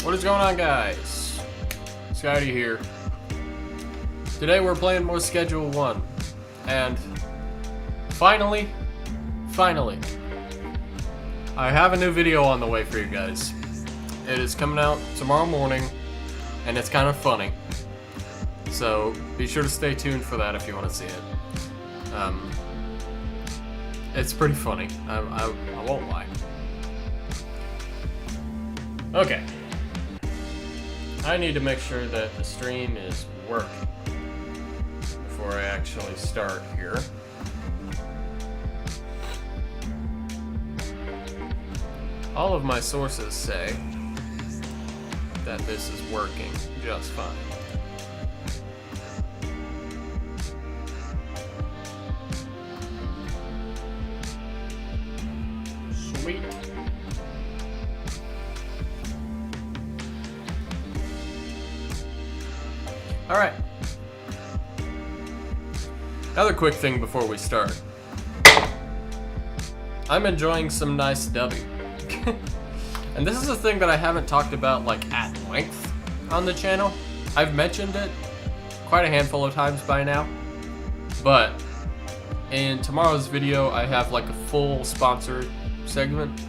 What is going on, guys? Scotty here. Today we're playing more Schedule 1. And finally, I have a new video on the way for you guys. It is coming out tomorrow morning, and it's kind of funny. So be sure to stay tuned for that if you want to see it. It's pretty funny. I won't lie. Okay. I need to make sure that the stream is working before I actually start here. All of my sources say that this is working just fine. Sweet. All right. Another quick thing before we start. I'm enjoying some nice W. And this is a thing that I haven't talked about like at length on the channel. I've mentioned it quite a handful of times by now. But in tomorrow's video, I have like a full sponsored segment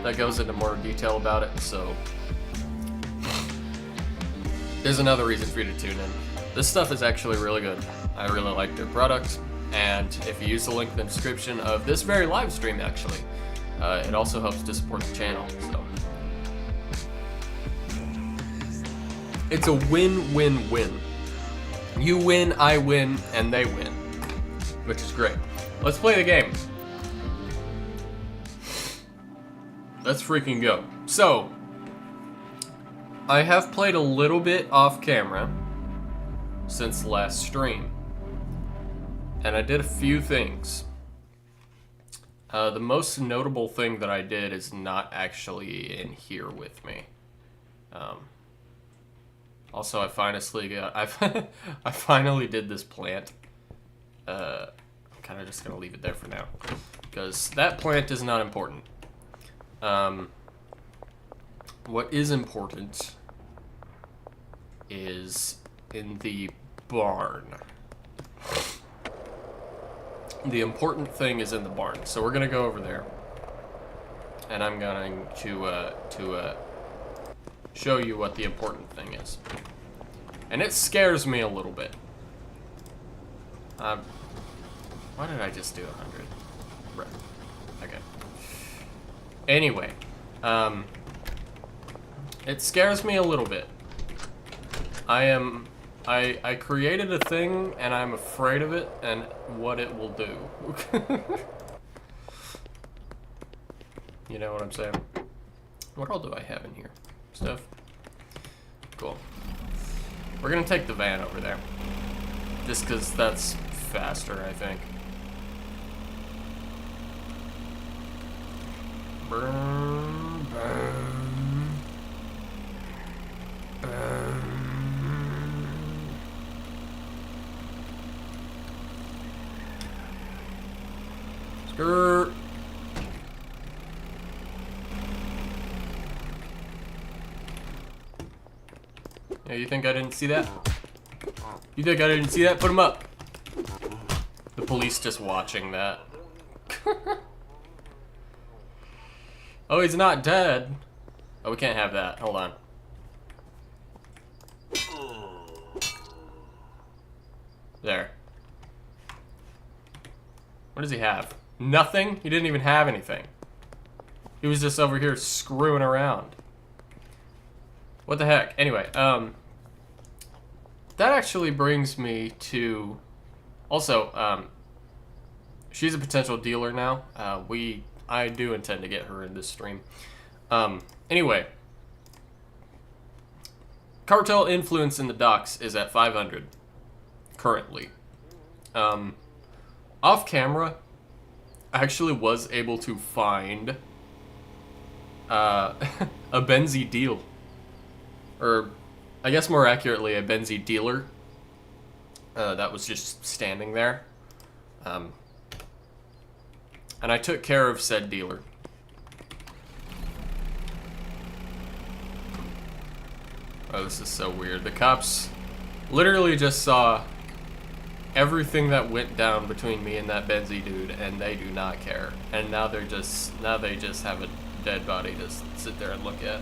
that goes into more detail about it, so there's another reason for you to tune in. This stuff is actually really good. I really like their product, and if you use the link in the description of this very live stream, actually, it also helps to support the channel, so. It's a win-win-win. You win, I win, and they win, which is great. Let's play the game. Let's freaking go. So, I have played a little bit off camera since last stream, and I did a few things. The most notable thing that I did is not actually in here with me. Also, I finally did this plant. I'm kind of just gonna leave it there for now, because that plant is not important. What is important is in the barn. The important thing is in the barn. So we're gonna go over there, and I'm going to show you what the important thing is. And it scares me a little bit. Why did I just do 100? Right. Okay. Anyway, it scares me a little bit. I created a thing, and I'm afraid of it and what it will do. You know what I'm saying? What all do I have in here? Stuff? Cool. We're gonna take the van over there. Just because that's faster, I think. Burn, burn, burn. Skirt. Yeah, you think I didn't see that? You think I didn't see that? Put him up. The police just watching that. Oh, he's not dead. Oh, we can't have that. Hold on. There. What does he have? Nothing? He didn't even have anything. He was just over here screwing around. What the heck? Anyway, that actually brings me to... Also, she's a potential dealer now. I do intend to get her in this stream. Anyway. Cartel influence in the docks is at 500. Currently. Off camera, I actually was able to find a Benzie deal. Or, I guess more accurately, a Benzie dealer. That was just standing there. And I took care of said dealer. Oh, this is so weird. The cops literally just saw everything that went down between me and that Benzie dude, and they do not care. And now they just have a dead body to sit there and look at.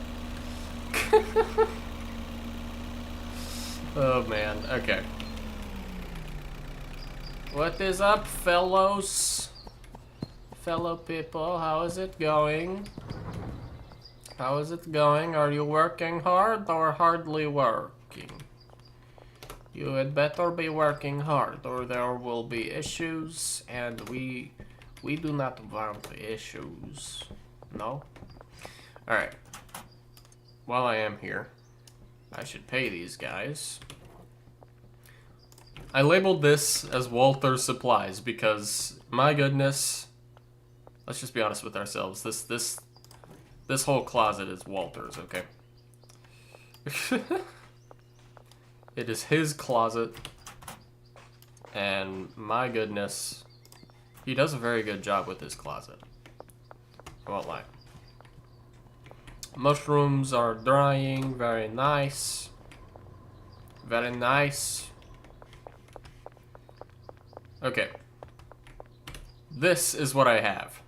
Oh man, okay. What is up, fellows? Fellow people, how is it going? How is it going? Are you working hard or hardly working? You had better be working hard or there will be issues, and we do not want issues. No? Alright. While I am here, I should pay these guys. I labeled this as Walther Supplies because, my goodness, let's just be honest with ourselves. This whole closet is Walter's, okay? It is his closet, and my goodness, he does a very good job with his closet. I won't lie. Mushrooms are drying, very nice. Very nice. Okay. This is what I have.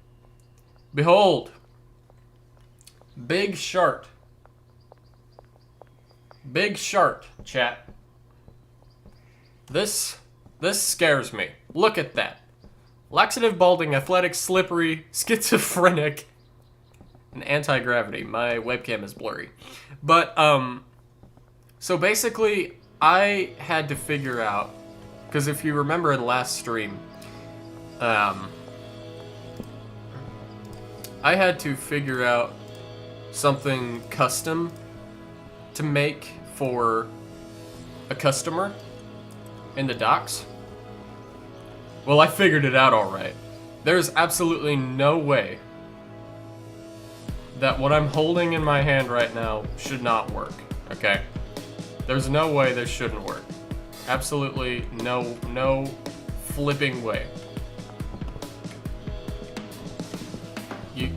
Behold! Big Shart. Big Shart, chat. This scares me. Look at that. Laxative, balding, athletic, slippery, schizophrenic, and anti-gravity. My webcam is blurry. But, so basically, I had to figure out, because if you remember in last stream, I had to figure out something custom to make for a customer in the docks. Well, I figured it out alright. There's absolutely no way that what I'm holding in my hand right now should not work, okay? There's no way this shouldn't work. Absolutely no flipping way.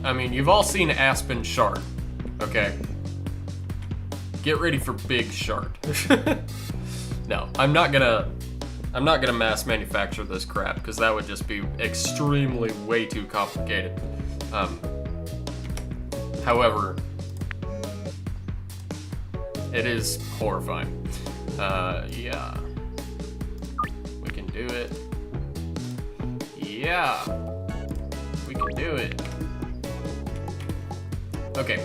I mean, you've all seen Aspen Shard, okay? Get ready for Big Shard. No, I'm not gonna mass manufacture this crap because that would just be extremely way too complicated. However, it is horrifying. Yeah. We can do it. Yeah. We can do it. Okay.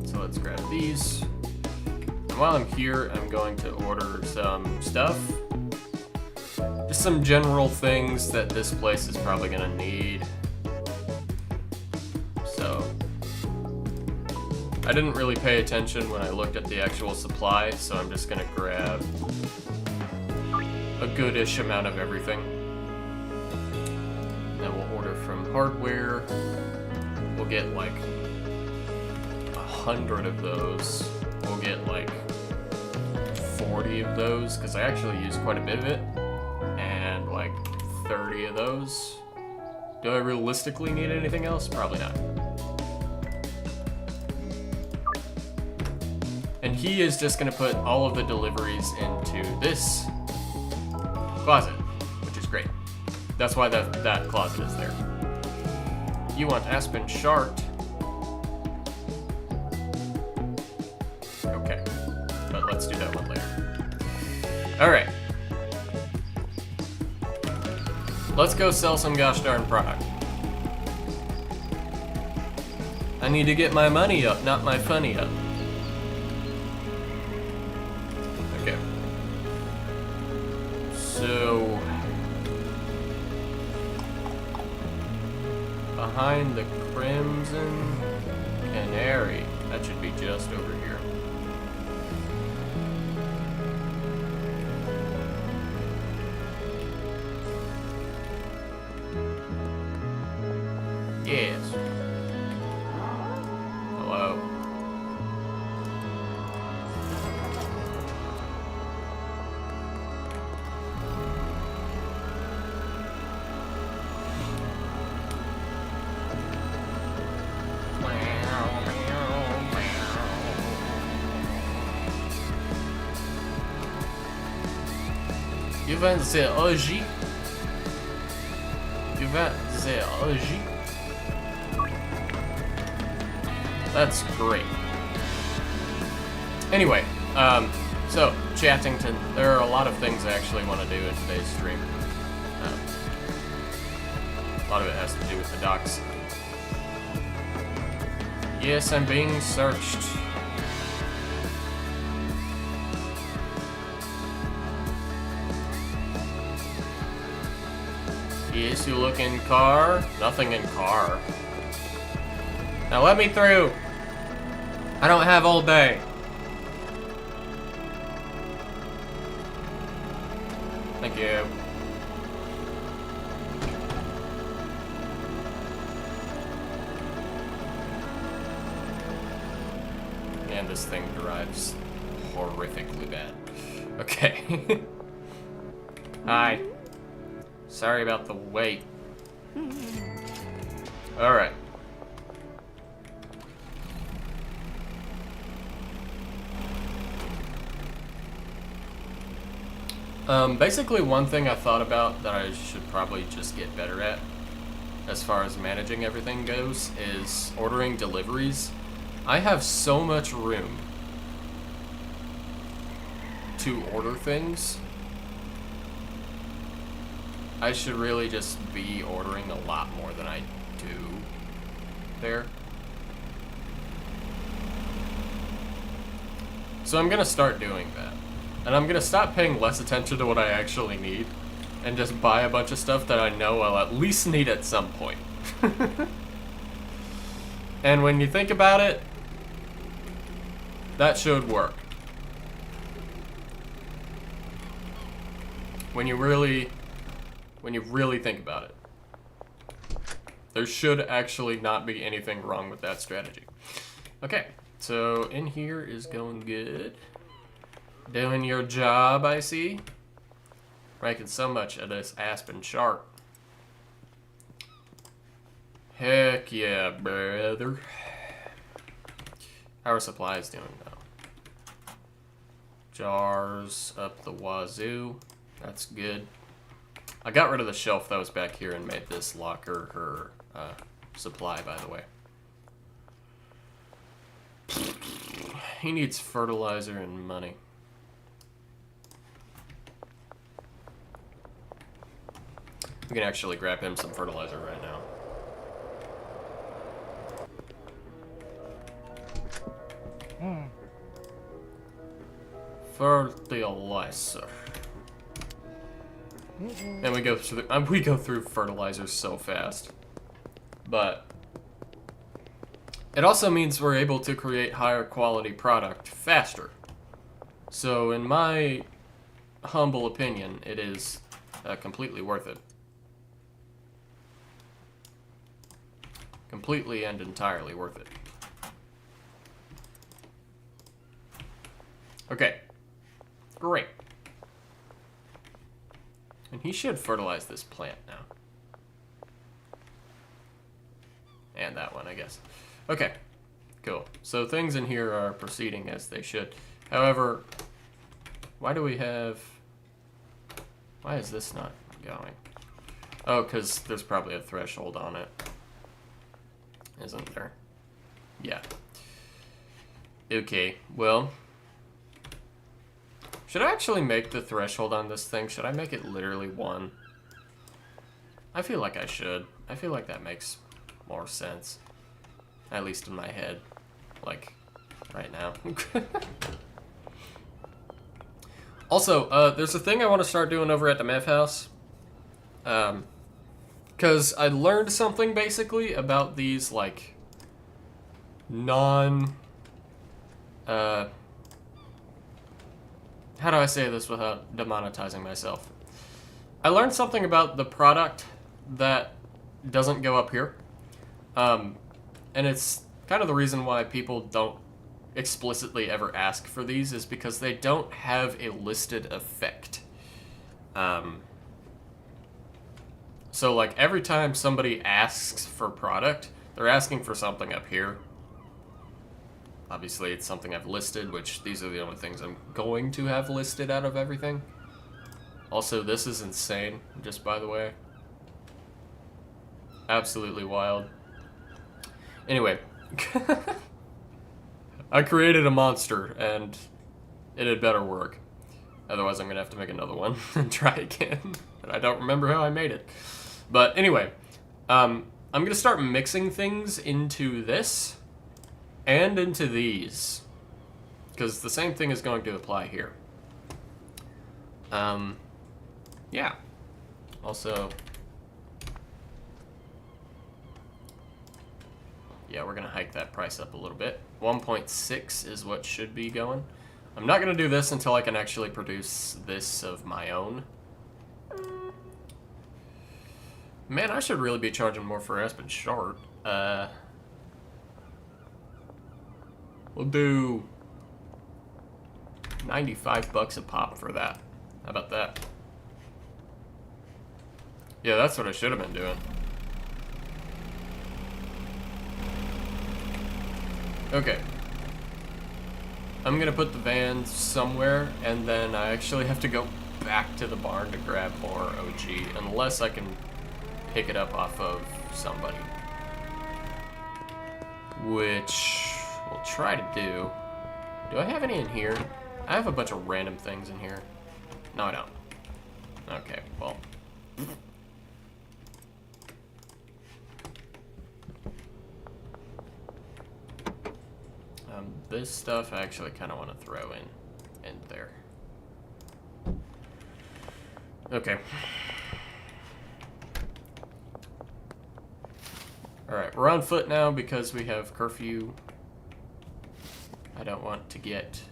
So let's grab these. And while I'm here, I'm going to order some stuff. Just some general things that this place is probably gonna need. So, I didn't really pay attention when I looked at the actual supply, so I'm just gonna grab a goodish amount of everything. Then we'll order from hardware. We'll get like 100 of those. We'll get like 40 of those, because I actually use quite a bit of it. And like 30 of those. Do I realistically need anything else? Probably not. And he is just gonna put all of the deliveries into this closet, which is great. That's why that closet is there. You want Aspen Shart. Okay, but let's do that one later. Alright. Let's go sell some gosh darn product. I need to get my money up, not my funny up. Okay. So, behind the Crimson Canary. That should be just over here. Yes. Hello. vend the OG. You vend the OG. That's great. Anyway, so Chattington, there are a lot of things I actually want to do in today's stream. A lot of it has to do with the docks. Yes, I'm being searched. Yes, you look in car. Nothing in car. Now let me through. I don't have all day. Thank you. And this thing drives horrifically bad. Okay. Hi. Sorry about the wait. Alright. Basically one thing I thought about that I should probably just get better at, as far as managing everything goes, is ordering deliveries. I have so much room to order things. I should really just be ordering a lot more than I do there. So I'm gonna start doing that. And I'm gonna stop paying less attention to what I actually need and just buy a bunch of stuff that I know I'll at least need at some point. And when you think about it, that should work. When you really think about it. There should actually not be anything wrong with that strategy. Okay, so in here is going good. Doing your job, I see. Making so much of this Aspen Shark. Heck yeah, brother. How are supplies doing though? Jars up the wazoo. That's good. I got rid of the shelf that was back here and made this locker her supply, by the way. He needs fertilizer and money. We can actually grab him some fertilizer right now. Fertilizer. And we go through fertilizer so fast. But it also means we're able to create higher quality product faster. So in my humble opinion, it is completely worth it. Completely and entirely worth it. Okay. Great. And he should fertilize this plant now. And that one, I guess. Okay. Cool. So things in here are proceeding as they should. However, why do we have... Why is this not going? Oh, because there's probably a threshold on it. Isn't there? Yeah. Okay, well... Should I actually make the threshold on this thing? Should I make it literally 1? I feel like I should. I feel like that makes more sense. At least in my head. Like, right now. Also, there's a thing I want to start doing over at the Mev House. Because I learned something, basically, about these, like, how do I say this without demonetizing myself? I learned something about the product that doesn't go up here. And it's kind of the reason why people don't explicitly ever ask for these, is because they don't have a listed effect. So, like, every time somebody asks for product, they're asking for something up here. Obviously, it's something I've listed, which these are the only things I'm going to have listed out of everything. Also, this is insane, just by the way. Absolutely wild. Anyway. I created a monster, and it had better work. Otherwise, I'm gonna have to make another one and try again. And I don't remember how I made it. But anyway, I'm gonna start mixing things into this and into these, because the same thing is going to apply here. Yeah. Also, yeah, we're gonna hike that price up a little bit. 1.6 is what should be going. I'm not gonna do this until I can actually produce this of my own. Man, I should really be charging more for Aspen Shard. We'll do 95 bucks a pop for that. How about that? Yeah, that's what I should have been doing. Okay. I'm gonna put the van somewhere, and then I actually have to go back to the barn to grab more OG, unless I can pick it up off of somebody. Which we'll try to do. Do I have any in here? I have a bunch of random things in here. No, I don't. Okay, well. This stuff I actually kind of want to throw in there. Okay. Alright, we're on foot now because we have curfew. I don't want to get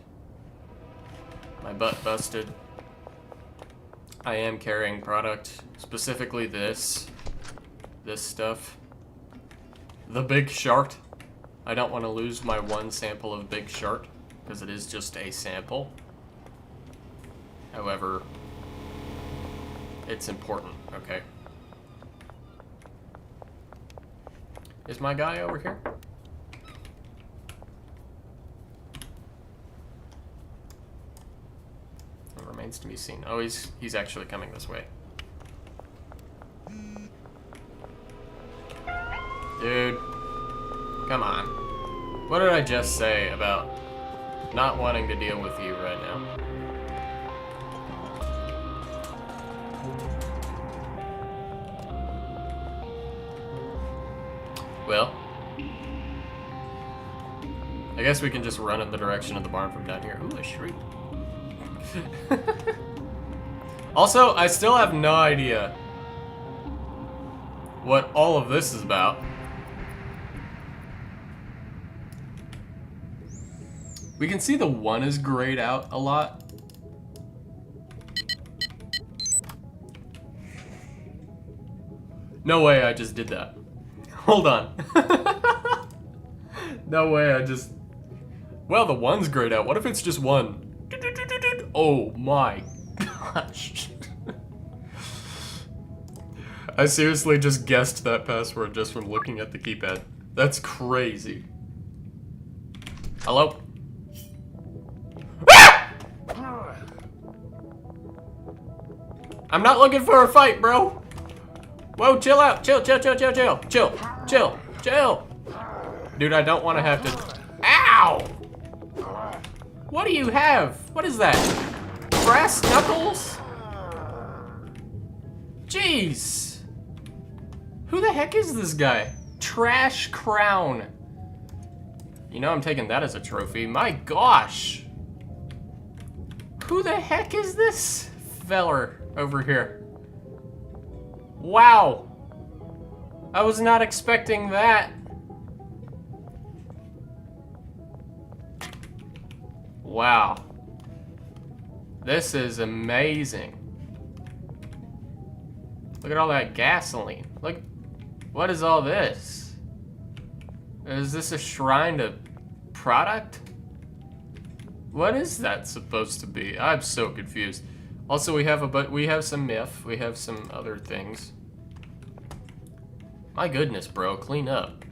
my butt busted. I am carrying product, specifically this stuff. The Big Shark. I don't want to lose my one sample of Big Shark, because it is just a sample. However, it's important, okay? Is my guy over here? It remains to be seen. Oh, he's actually coming this way. Dude. Come on. What did I just say about not wanting to deal with you right now? Well, I guess we can just run in the direction of the barn from down here. Ooh, a shriek. Also, I still have no idea what all of this is about. We can see the one is grayed out a lot. No way I just did that. Hold on. No way I just... Well, the one's grayed out. What if it's just one? Oh my gosh. I seriously just guessed that password just from looking at the keypad. That's crazy. Hello? I'm not looking for a fight, bro. Whoa, chill out. Chill. Dude, I don't want to have to... Ow! What do you have? What is that? Brass knuckles? Jeez. Who the heck is this guy? Trash Crown. You know I'm taking that as a trophy. My gosh. Who the heck is this feller over here? Wow. I was not expecting that. Wow. This is amazing. Look at all that gasoline. Look, what is all this? Is this a shrine to product? What is that supposed to be? I'm so confused. Also, we have some myth. We have some other things. My goodness, bro, clean up.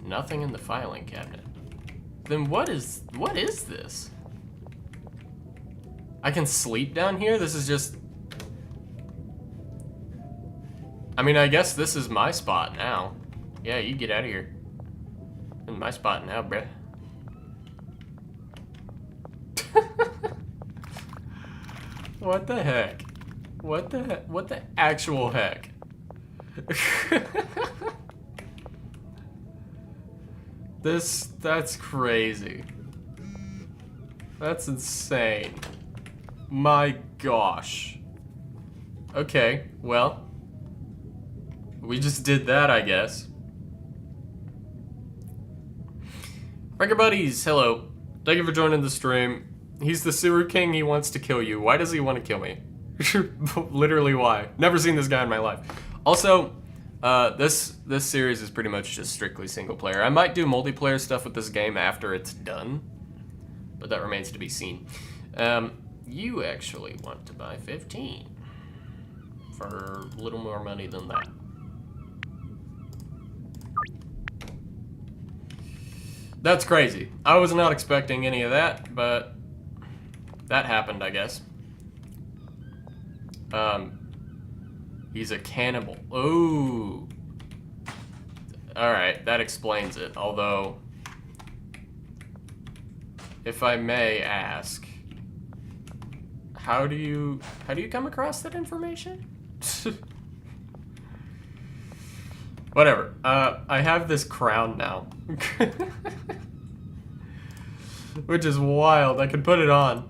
Nothing in the filing cabinet. Then what is this? I can sleep down here? This is just... I mean, I guess this is my spot now. Yeah, you get out of here. In my spot now, bruh. What the heck? What the actual heck? That's crazy. That's insane. My gosh. Okay, well. We just did that, I guess. Ranker buddies, hello. Thank you for joining the stream. He's the sewer king, he wants to kill you. Why does he want to kill me? Literally why? Never seen this guy in my life. Also, this series is pretty much just strictly single player. I might do multiplayer stuff with this game after it's done, but that remains to be seen. You actually want to buy 15 for a little more money than that. That's crazy. I was not expecting any of that, but that happened, I guess. He's a cannibal. Ooh. Alright, that explains it. Although, if I may ask, how do you come across that information? Whatever. I have this crown now. Which is wild. I could put it on.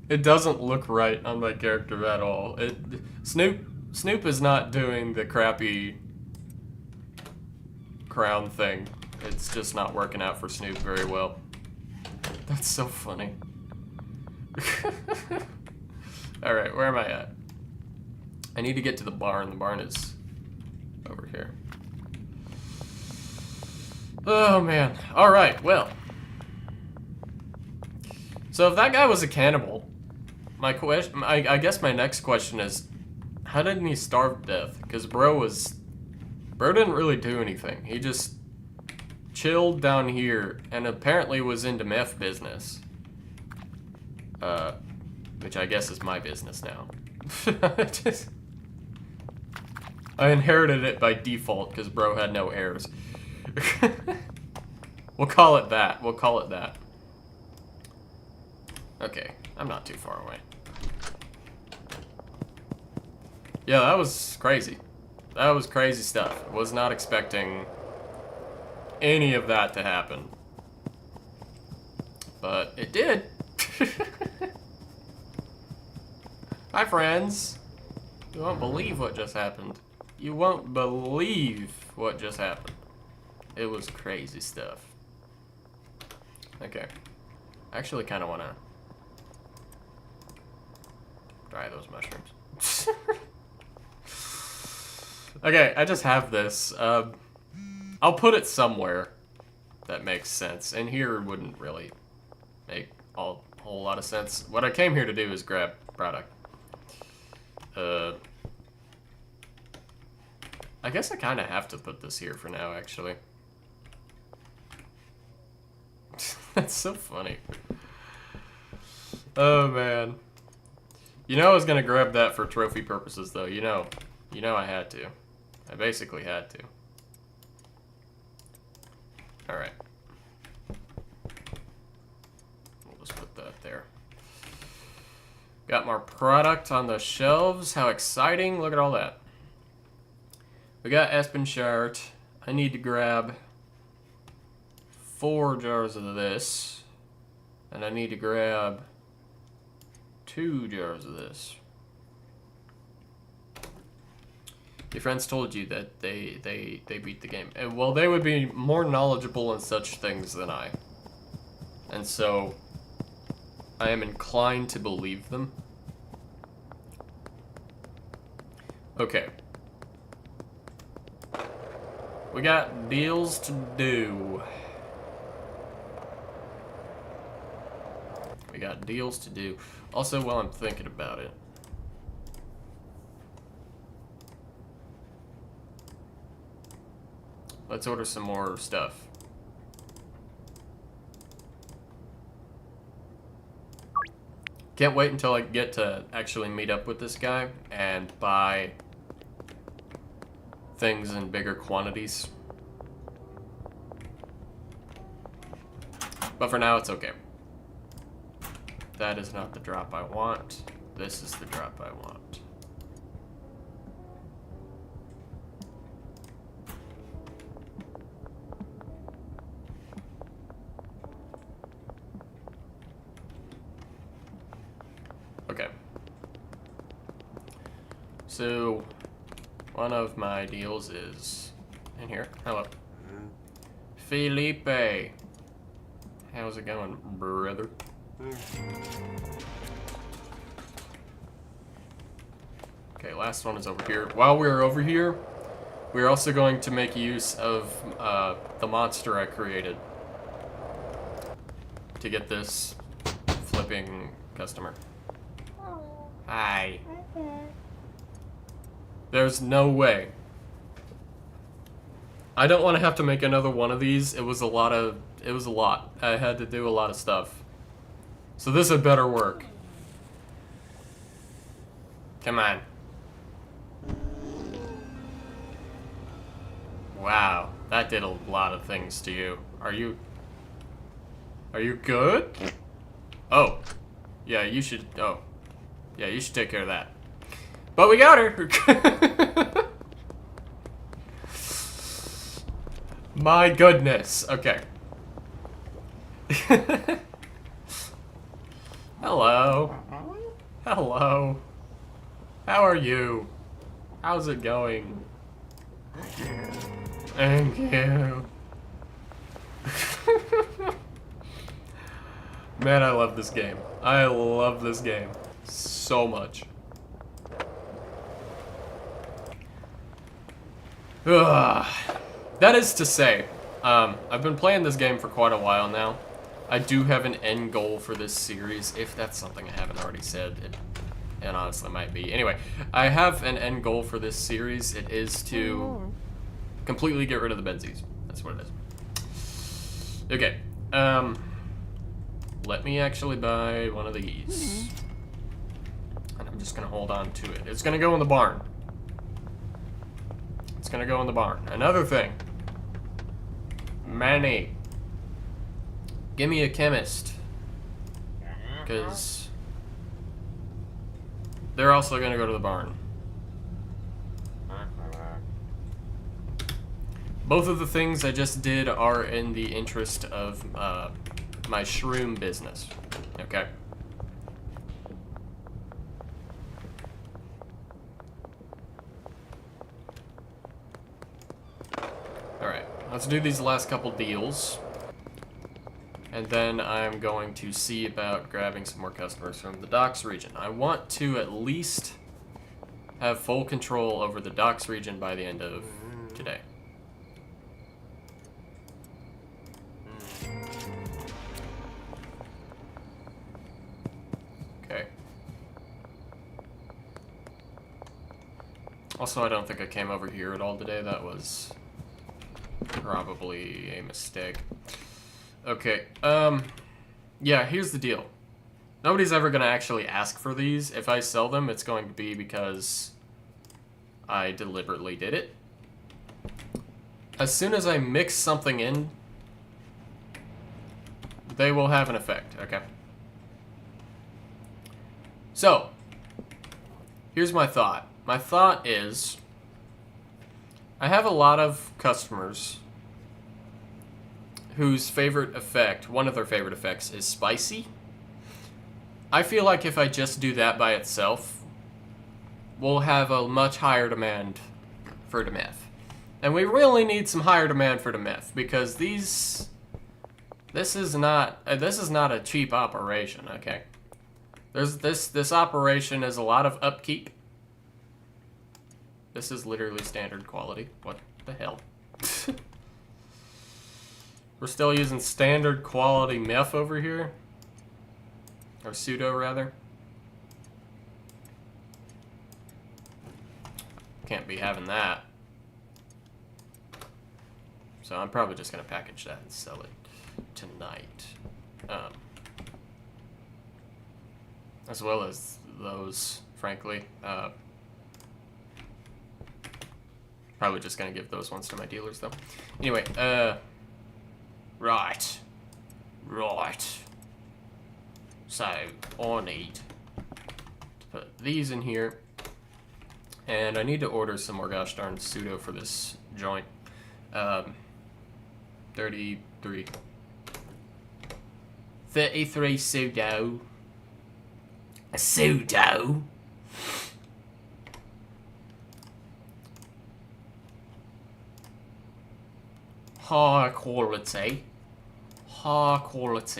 It doesn't look right on my character at all. Snoop is not doing the crappy crown thing. It's just not working out for Snoop very well. That's so funny. Alright, where am I at? I need to get to the barn. The barn is over here. Oh, man. Alright, well. So if that guy was a cannibal, I guess my next question is, how didn't he starve to death? Because bro didn't really do anything. He just chilled down here and apparently was into meth business. Which I guess is my business now. I inherited it by default because bro had no heirs. We'll call it that. We'll call it that. Okay, I'm not too far away. Yeah, that was crazy. That was crazy stuff. Was not expecting any of that to happen. But it did. Hi, friends. You won't believe what just happened. You won't believe what just happened. It was crazy stuff. Okay. I actually kind of want to try those mushrooms. Okay, I just have this. I'll put it somewhere that makes sense. And here wouldn't really make a whole lot of sense. What I came here to do is grab product. I guess I kind of have to put this here for now, actually. That's so funny. Oh, man. You know I was going to grab that for trophy purposes, though. You know I had to. I basically had to. Alright. We'll just put that there. Got more product on the shelves. How exciting. Look at all that. We got Aspen Shart. I need to grab 4 jars of this. And I need to grab 2 jars of this. Your friends told you that they beat the game. And, well, they would be more knowledgeable in such things than I. And so, I am inclined to believe them. Okay. We got deals to do. We got deals to do. Also, while I'm thinking about it, let's order some more stuff. Can't wait until I get to actually meet up with this guy and buy things in bigger quantities. But for now, it's okay. That is not the drop I want. This is the drop I want. Okay. So, one of my deals is in here. Hello. Felipe. How's it going, brother? Okay, last one is over here. While we're over here, we're also going to make use of the monster I created to get this flipping customer. Hi. There's no way. I don't want to have to make another one of these. It was a lot. I had to do a lot of stuff. So this had better work. Come on. Wow, that did a lot of things to you. Are you good? Oh. Yeah, you should, oh. Yeah, you should take care of that. But we got her! My goodness. Okay. Hello. Hello. How are you? How's it going? Thank you. Man, I love this game. I love this game so much. Ugh. That is to say, I've been playing this game for quite a while now. I do have an end goal for this series, if that's something I haven't already said. It honestly might be. Anyway, I have an end goal for this series. It is to completely get rid of the Benzies. That's what it is. Okay. Let me actually buy one of these. And I'm just gonna hold on to it. It's gonna go in the barn. It's gonna go in the barn. Another thing. Manny. Give me a chemist. Because they're also gonna go to the barn. Both of the things I just did are in the interest of my shroom business. Okay. Alright, let's do these last couple deals. And then I'm going to see about grabbing some more customers from the docks region. I want to at least have full control over the docks region by the end of today. Okay. Also, I don't think I came over here at all today. That was probably a mistake. Okay, yeah, here's the deal. Nobody's ever gonna actually ask for these. If I sell them, it's going to be because I deliberately did it. As soon as I mix something in, they will have an effect, okay? So, here's my thought. My thought is, I have a lot of customers whose favorite effect, one of their favorite effects, is spicy. I feel like if I just do that by itself, we'll have a much higher demand for the meth. And we really need some higher demand for the meth, because this is not a cheap operation, okay? This operation is a lot of upkeep. This is literally standard quality. What the hell? We're still using standard quality meth over here. Or pseudo, rather. Can't be having that. So I'm probably just going to package that and sell it tonight. as well as those, frankly. Probably just gonna give those ones to my dealers, though. Anyway, right. So, I need to put these in here. And I need to order some more gosh darn pseudo for this joint. 33 pseudo. A pseudo? High quality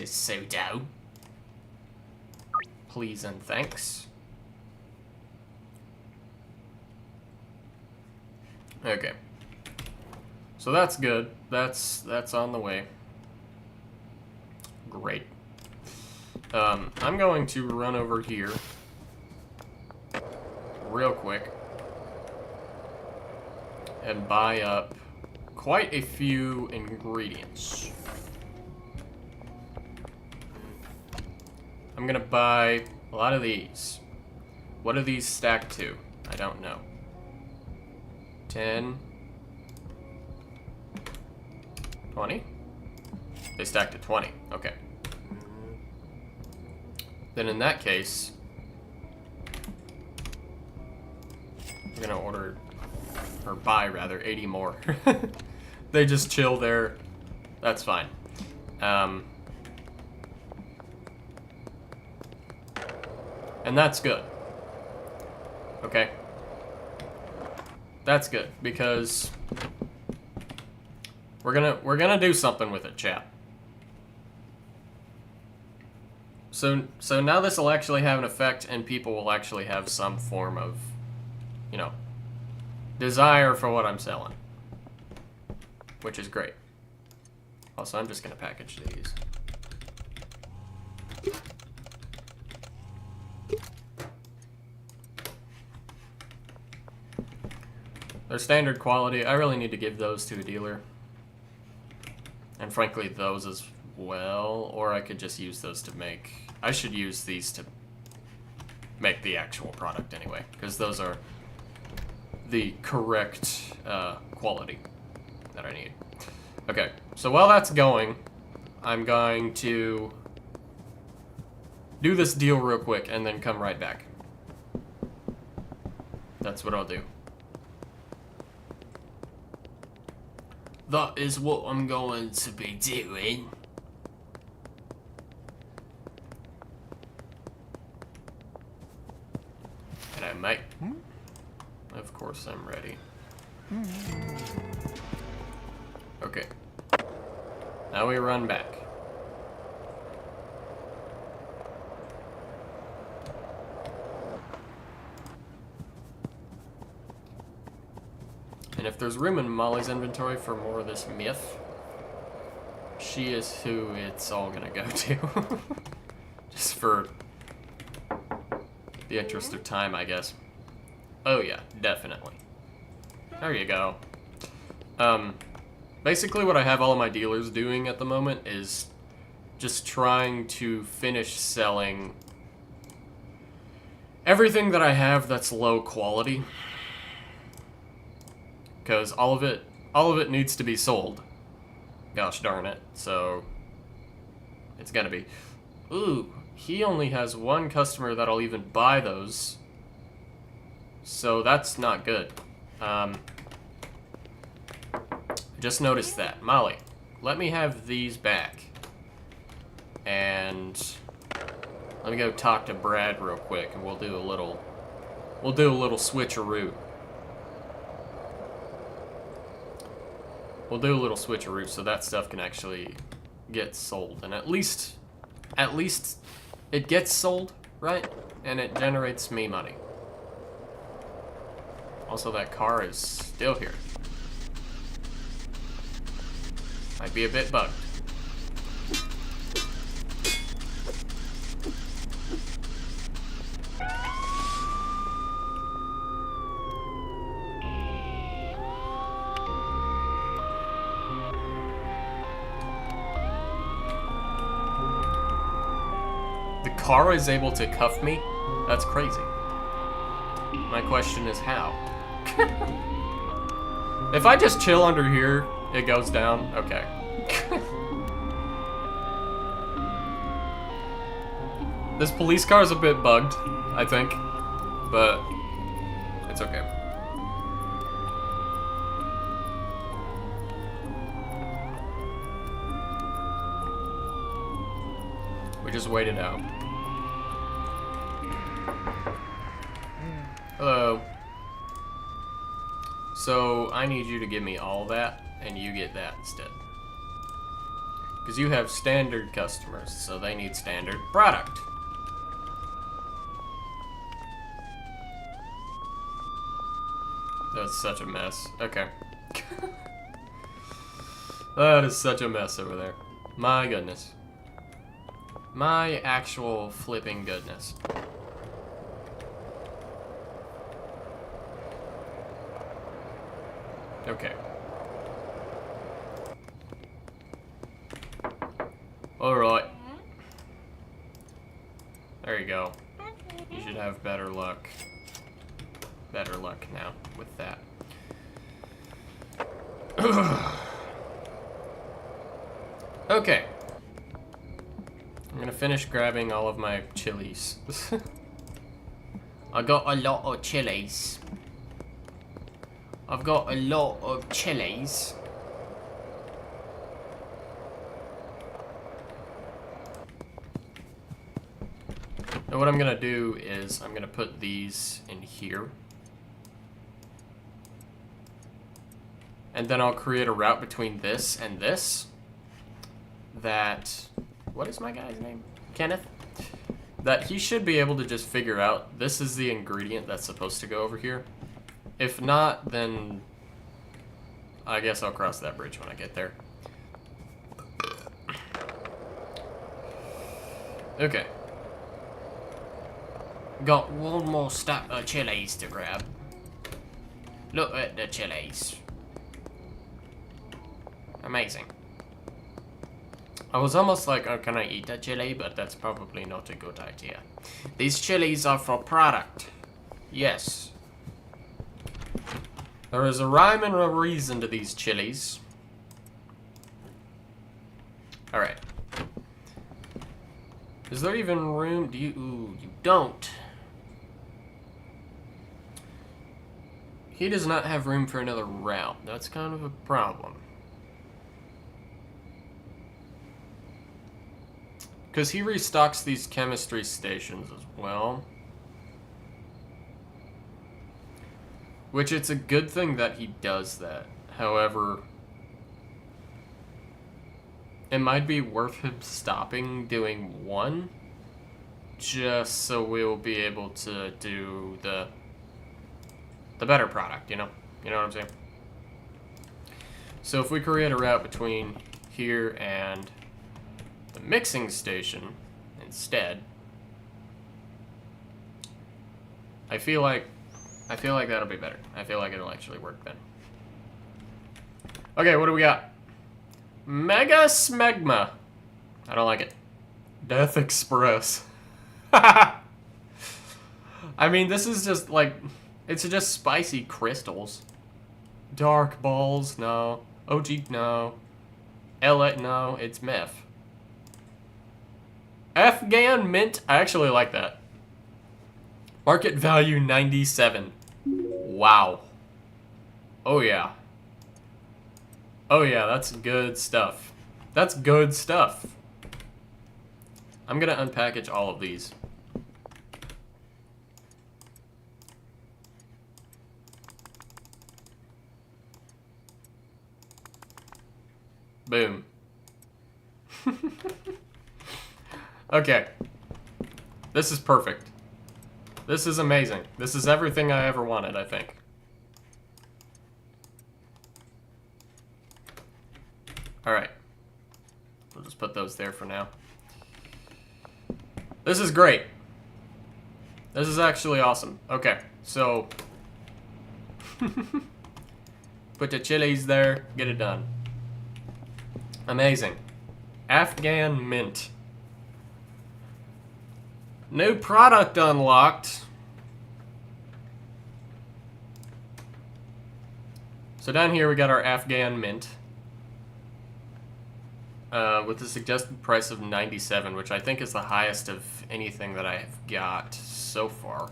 pseudo. Please and thanks. Okay. So that's good. That's on the way. Great. I'm going to run over here real quick and buy up quite a few ingredients. I'm gonna buy a lot of these. What are these stacked to? I don't know. 10, 20? They stacked to 20. Okay. Then in that case, I'm gonna order, or buy rather, 80 more. They just chill there. That's fine. And that's good. Okay. That's good, because we're gonna do something with it, chat. So now this will actually have an effect, and people will actually have some form of, you know, desire for what I'm selling, which is great. Also, I'm just gonna package these. They're standard quality. I really need to give those to a dealer. And frankly, those as well. Or I could just use those to make... I should use these to make the actual product anyway, because those are the correct quality that I need. Okay, so while that's going, I'm going to do this deal real quick and then come right back. That's what I'll do. That is what I'm going to be doing. Hello, mate. Of course I'm ready. Okay. Now we run back. And if there's room in Molly's inventory for more of this myth, she is who it's all gonna go to. Just for the interest of time, I guess. Oh yeah, definitely. There you go. Basically what I have all of my dealers doing at the moment is just trying to finish selling everything that I have that's low quality. Because all of it needs to be sold. Gosh darn it. So it's gonna be. Ooh, he only has one customer that'll even buy those. So that's not good. Just noticed that. Molly, let me have these back. And let me go talk to Brad real quick, and we'll do a little switcheroo. We'll do a little switcheroo so that stuff can actually get sold, and at least it gets sold, right? And it generates me money. Also, that car is still here. Might be a bit bugged. car is able to cuff me? That's crazy. My question is how? If I just chill under here, it goes down? Okay. This police car is a bit bugged, I think. But it's okay. We just wait it out. Hello. So, I need you to give me all that, and you get that instead. Because you have standard customers, so they need standard product. That's such a mess. Okay. That is such a mess over there. My goodness. My actual flipping goodness. Okay. Alright. There you go. You should have better luck. Better luck now with that. Okay. I'm gonna finish grabbing all of my chilies. I got a lot of chilies. I've got a lot of chilies. And what I'm gonna do is I'm gonna put these in here. And then I'll create a route between this and this. That, what is my guy's name? Kenneth? That he should be able to just figure out this is the ingredient that's supposed to go over here. If not, then I guess I'll cross that bridge when I get there. Okay. Got one more stack of chilies to grab. Look at the chilies. Amazing. I was almost like, oh, can I eat a chili? But that's probably not a good idea. These chilies are for product. Yes. There is a rhyme and a reason to these chilies. Alright. Is there even room? Do you... Ooh, you don't. He does not have room for another route. That's kind of a problem. Because he restocks these chemistry stations as well. Which it's a good thing that he does that. However, it might be worth him stopping doing one. Just so we'll be able to do the better product, you know? You know what I'm saying? So if we create a route between here and the mixing station instead, I feel like that'll be better. I feel like it'll actually work then. Okay, what do we got? Mega Smegma. I don't like it. Death Express. I mean, this is just like, it's just spicy crystals. Dark balls, no. OG, no. LA, no. It's meth. Afghan mint. I actually like that. Market value 97. Wow. Oh yeah. Oh yeah, that's good stuff. That's good stuff. I'm gonna unpackage all of these. Boom. Okay. This is perfect. This is amazing. This is everything I ever wanted, I think. Alright. We'll just put those there for now. This is great. This is actually awesome. Okay, so... put the chilies there, get it done. Amazing. Afghan mint. New product unlocked. So down here we got our Afghan mint. With a suggested price of 97, which I think is the highest of anything that I have got so far.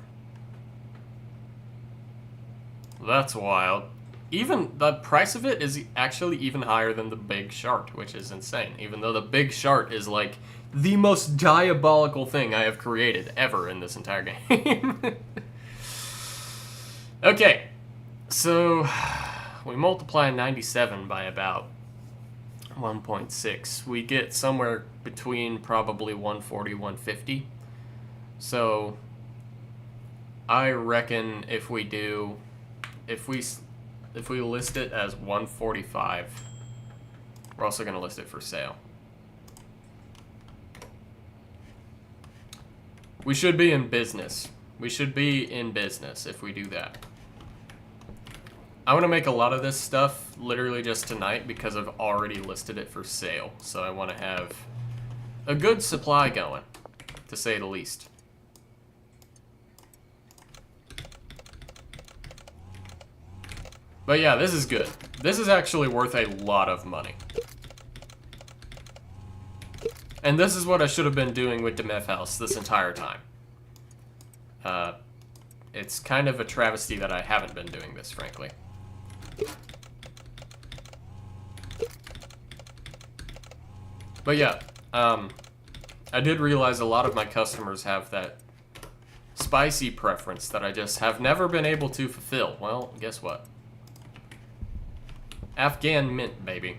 That's wild. Even the price of it is actually even higher than the Big Shart, which is insane. Even though the Big Shart is like the most diabolical thing I have created ever in this entire game. Okay, so we multiply 97 by about 1.6. We get somewhere between probably 140, 150. So I reckon if we list it as 145, we're also going to list it for sale. We should be in business. We should be in business if we do that. I want to make a lot of this stuff literally just tonight because I've already listed it for sale. So I want to have a good supply going, to say the least. But yeah, this is good. This is actually worth a lot of money. And this is what I should have been doing with Demeth House this entire time. It's kind of a travesty that I haven't been doing this, frankly. But yeah, I did realize a lot of my customers have that spicy preference that I just have never been able to fulfill. Well, guess what? Afghan mint, baby.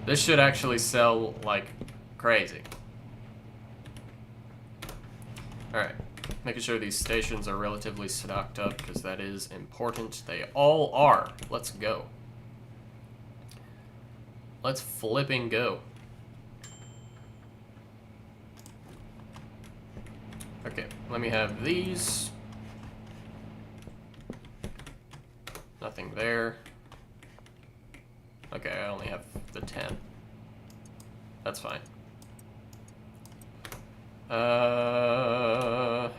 This should actually sell like crazy. Alright, making sure these stations are relatively stocked up because that is important. They all are. Let's go. Let's flipping go. Okay, let me have these. Nothing there. Okay, I only have the 10. That's fine. I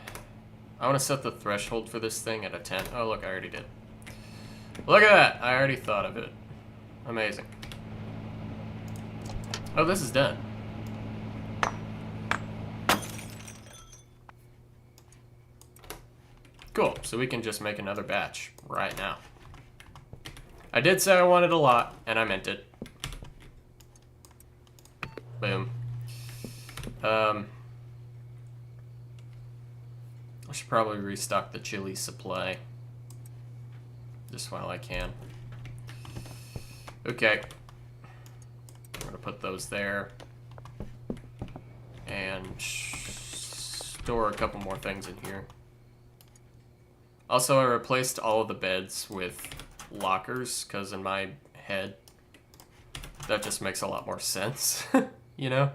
want to set the threshold for this thing at a 10. Oh, look, I already did. Look at that! I already thought of it. Amazing. Oh, this is done. Cool, so we can just make another batch right now. I did say I wanted a lot, and I meant it. Boom. I should probably restock the chili supply. Just while I can. Okay. I'm gonna put those there. And store a couple more things in here. Also, I replaced all of the beds with lockers, because in my head, that just makes a lot more sense, you know?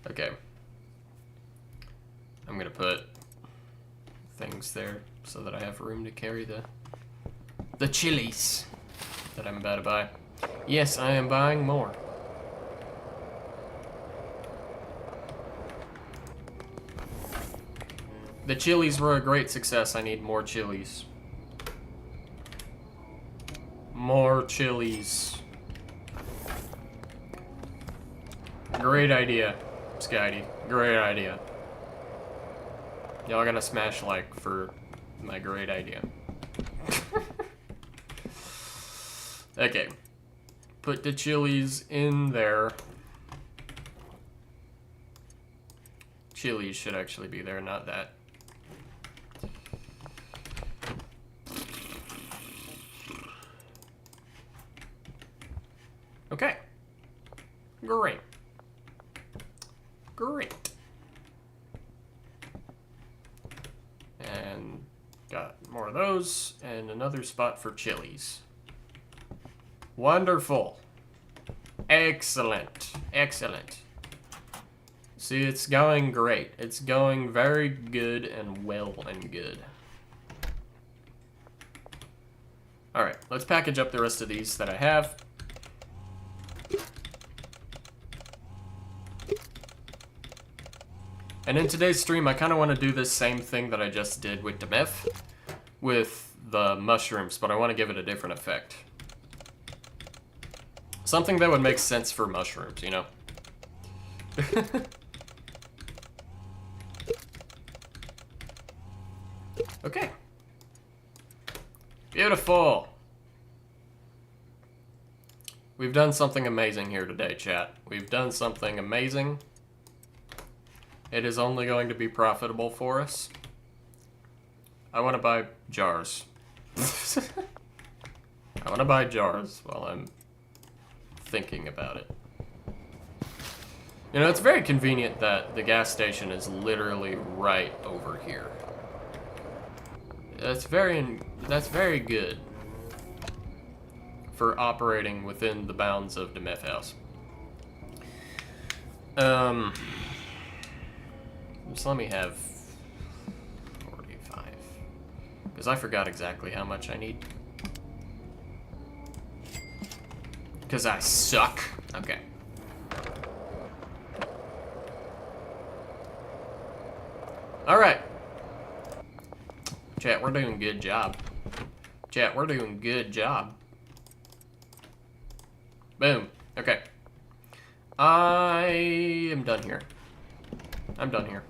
Okay. I'm gonna put things there so that I have room to carry the chilies that I'm about to buy. Yes, I am buying more. The chilies were a great success. I need more chilies. More chilies. Great idea, Skydie. Great idea. Y'all gonna smash like for my great idea. Okay. Put the chilies in there. Chilies should actually be there, not that. Okay. Great. Great. And got more of those, and another spot for chilies. Wonderful. Excellent. Excellent. See, it's going great. It's going very good and well and good. Alright, let's package up the rest of these that I have. And in today's stream, I kind of want to do this same thing that I just did with Demeth, with the mushrooms, but I want to give it a different effect. Something that would make sense for mushrooms, you know? Okay. Beautiful. We've done something amazing here today, chat. We've done something amazing. It is only going to be profitable for us. I want to buy jars. I want to buy jars while I'm thinking about it. You know, it's very convenient that the gas station is literally right over here. That's very good for operating within the bounds of Demeth House. Just let me have 45. Because I forgot exactly how much I need. Because I suck. Okay. Alright. Chat, we're doing a good job. Chat, we're doing a good job. Boom. Okay. I am done here. I'm done here.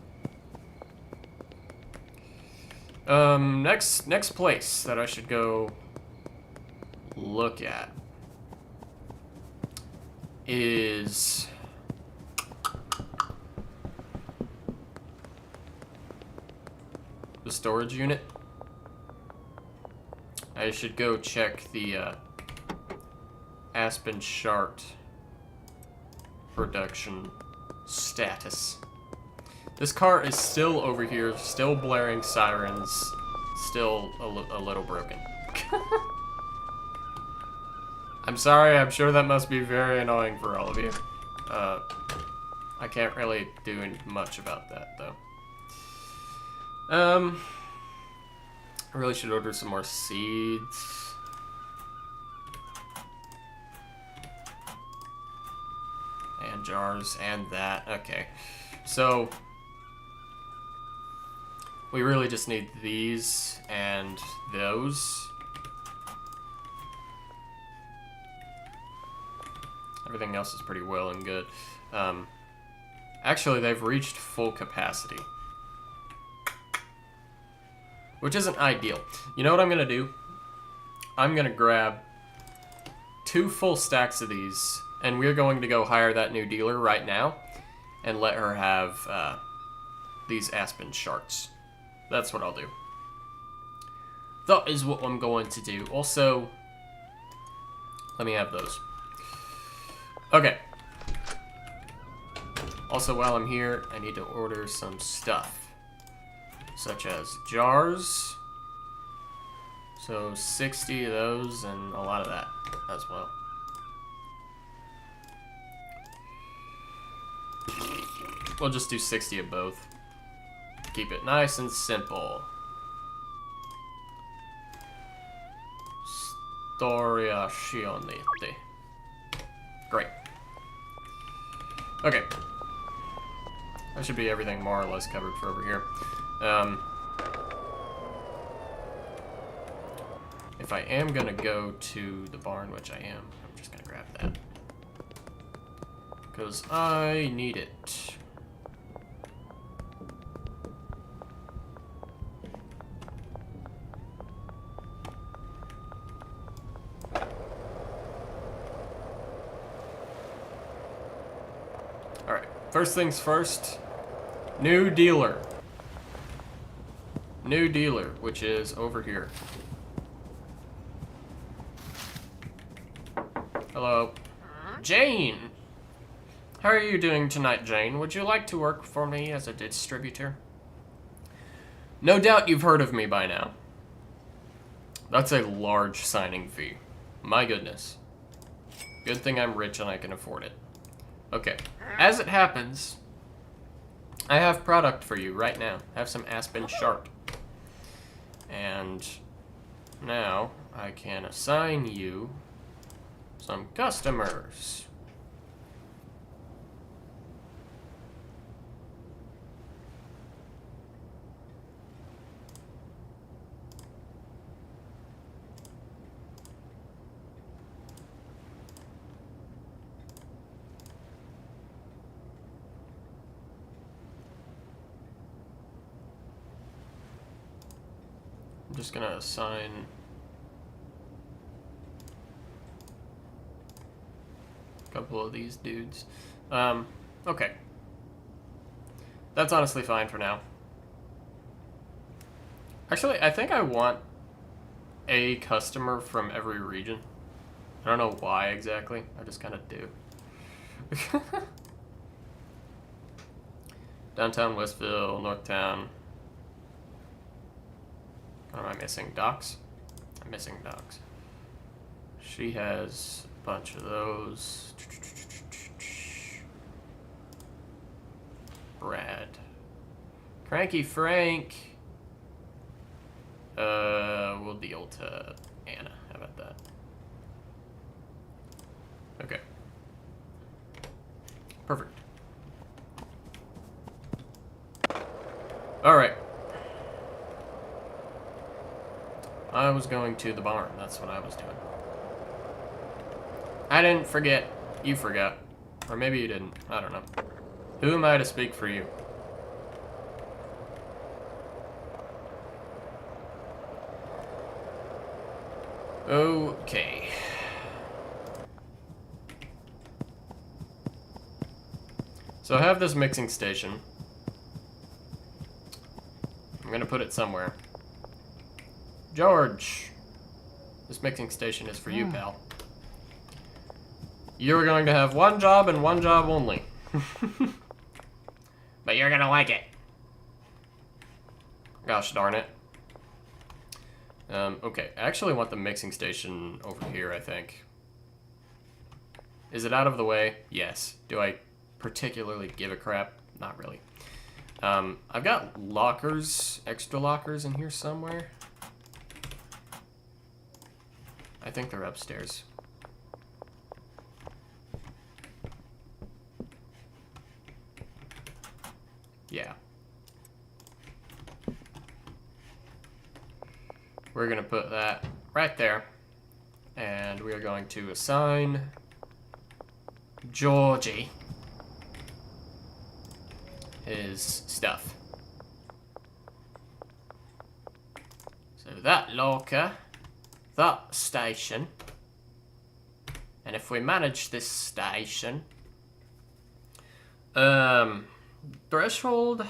Next place that I should go look at is the storage unit. I should go check the Aspen Shart production status. This car is still over here, still blaring sirens, still a little broken. I'm sorry, I'm sure that must be very annoying for all of you. I can't really do much about that, though. I really should order some more seeds. And jars, and that. Okay. So, we really just need these and those. Everything else is pretty well and good. Actually, they've reached full capacity, which isn't ideal. You know what I'm gonna do? I'm gonna grab 2 full stacks of these, and we're going to go hire that new dealer right now and let her have these Aspen Sharts. That's what I'll do. That is what I'm going to do. Also, let me have those. Okay. Also, while I'm here, I need to order some stuff, such as jars. So 60 of those and a lot of that as well. We'll just do 60 of both. Keep it nice and simple. Storiazione. Great. Okay. That should be everything more or less covered for over here. If I am gonna go to the barn, which I am, I'm just gonna grab that. Because I need it. Alright, first things first. New dealer. New dealer, which is over here. Hello. Jane! How are you doing tonight, Jane? Would you like to work for me as a distributor? No doubt you've heard of me by now. That's a large signing fee. My goodness. Good thing I'm rich and I can afford it. Okay. As it happens, I have product for you right now. I have some Aspen Shart. And now I can assign you some customers. just gonna assign a couple of these dudes. Okay. That's honestly fine for now. Actually, I think I want a customer from every region. I don't know why exactly. I just kind of do. Downtown Westville, Northtown. What am I missing? Docks? I'm missing Docks. She has a bunch of those. Brad. Cranky Frank. We'll deal to Anna. How about that? Okay. Perfect. Alright. I was going to the barn. That's what I was doing. I didn't forget. You forgot. Or maybe you didn't. I don't know. Who am I to speak for you? Okay. So I have this mixing station. I'm gonna put it somewhere. George! This mixing station is for you, pal. You're going to have one job and one job only. But you're gonna like it. Gosh darn it. Okay, I actually want the mixing station over here, I think. Is it out of the way? Yes. Do I particularly give a crap? Not really. I've got lockers, extra lockers in here somewhere. I think they're upstairs. Yeah. We're gonna put that right there. And we are going to assign Georgie his stuff. So that locker, that station, and if we manage this station, threshold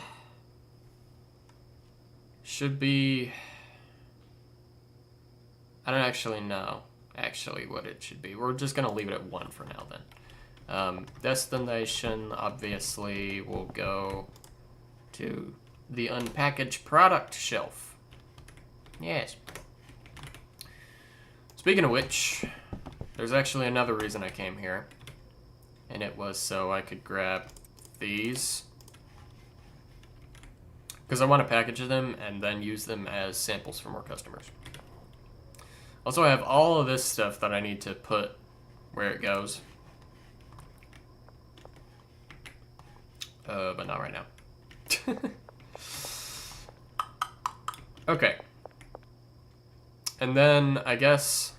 should be, I don't actually know what it should be. We're just gonna leave it at 1 for now then. Destination obviously will go to the unpackaged product shelf. Yes. Speaking of which, there's actually another reason I came here. And it was so I could grab these. Because I want to package them and then use them as samples for more customers. Also, I have all of this stuff that I need to put where it goes. But not right now. Okay. And then I guess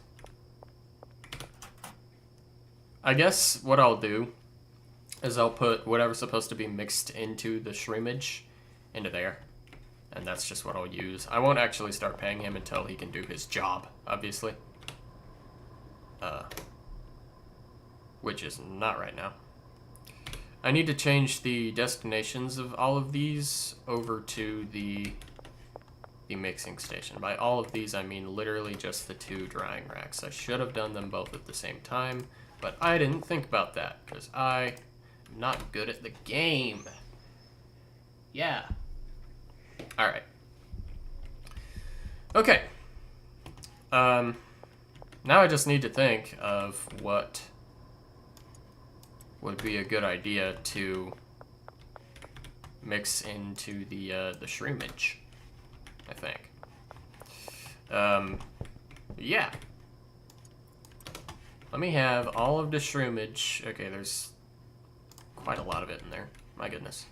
what I'll do is I'll put whatever's supposed to be mixed into the shroomage into there. And that's just what I'll use. I won't actually start paying him until he can do his job, obviously. Which is not right now. I need to change the destinations of all of these over to the mixing station. By all of these, I mean literally just the 2 drying racks. I should have done them both at the same time, but I didn't think about that because I'm not good at the game. Yeah. All right. Okay. Now I just need to think of what would be a good idea to mix into the shroomage, I think. Yeah. Let me have all of the shroomage. Okay, there's quite a lot of it in there. My goodness.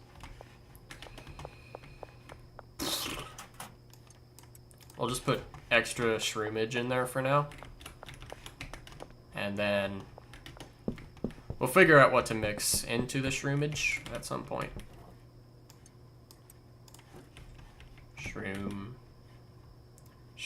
I'll just put extra shroomage in there for now. And then we'll figure out what to mix into the shroomage at some point.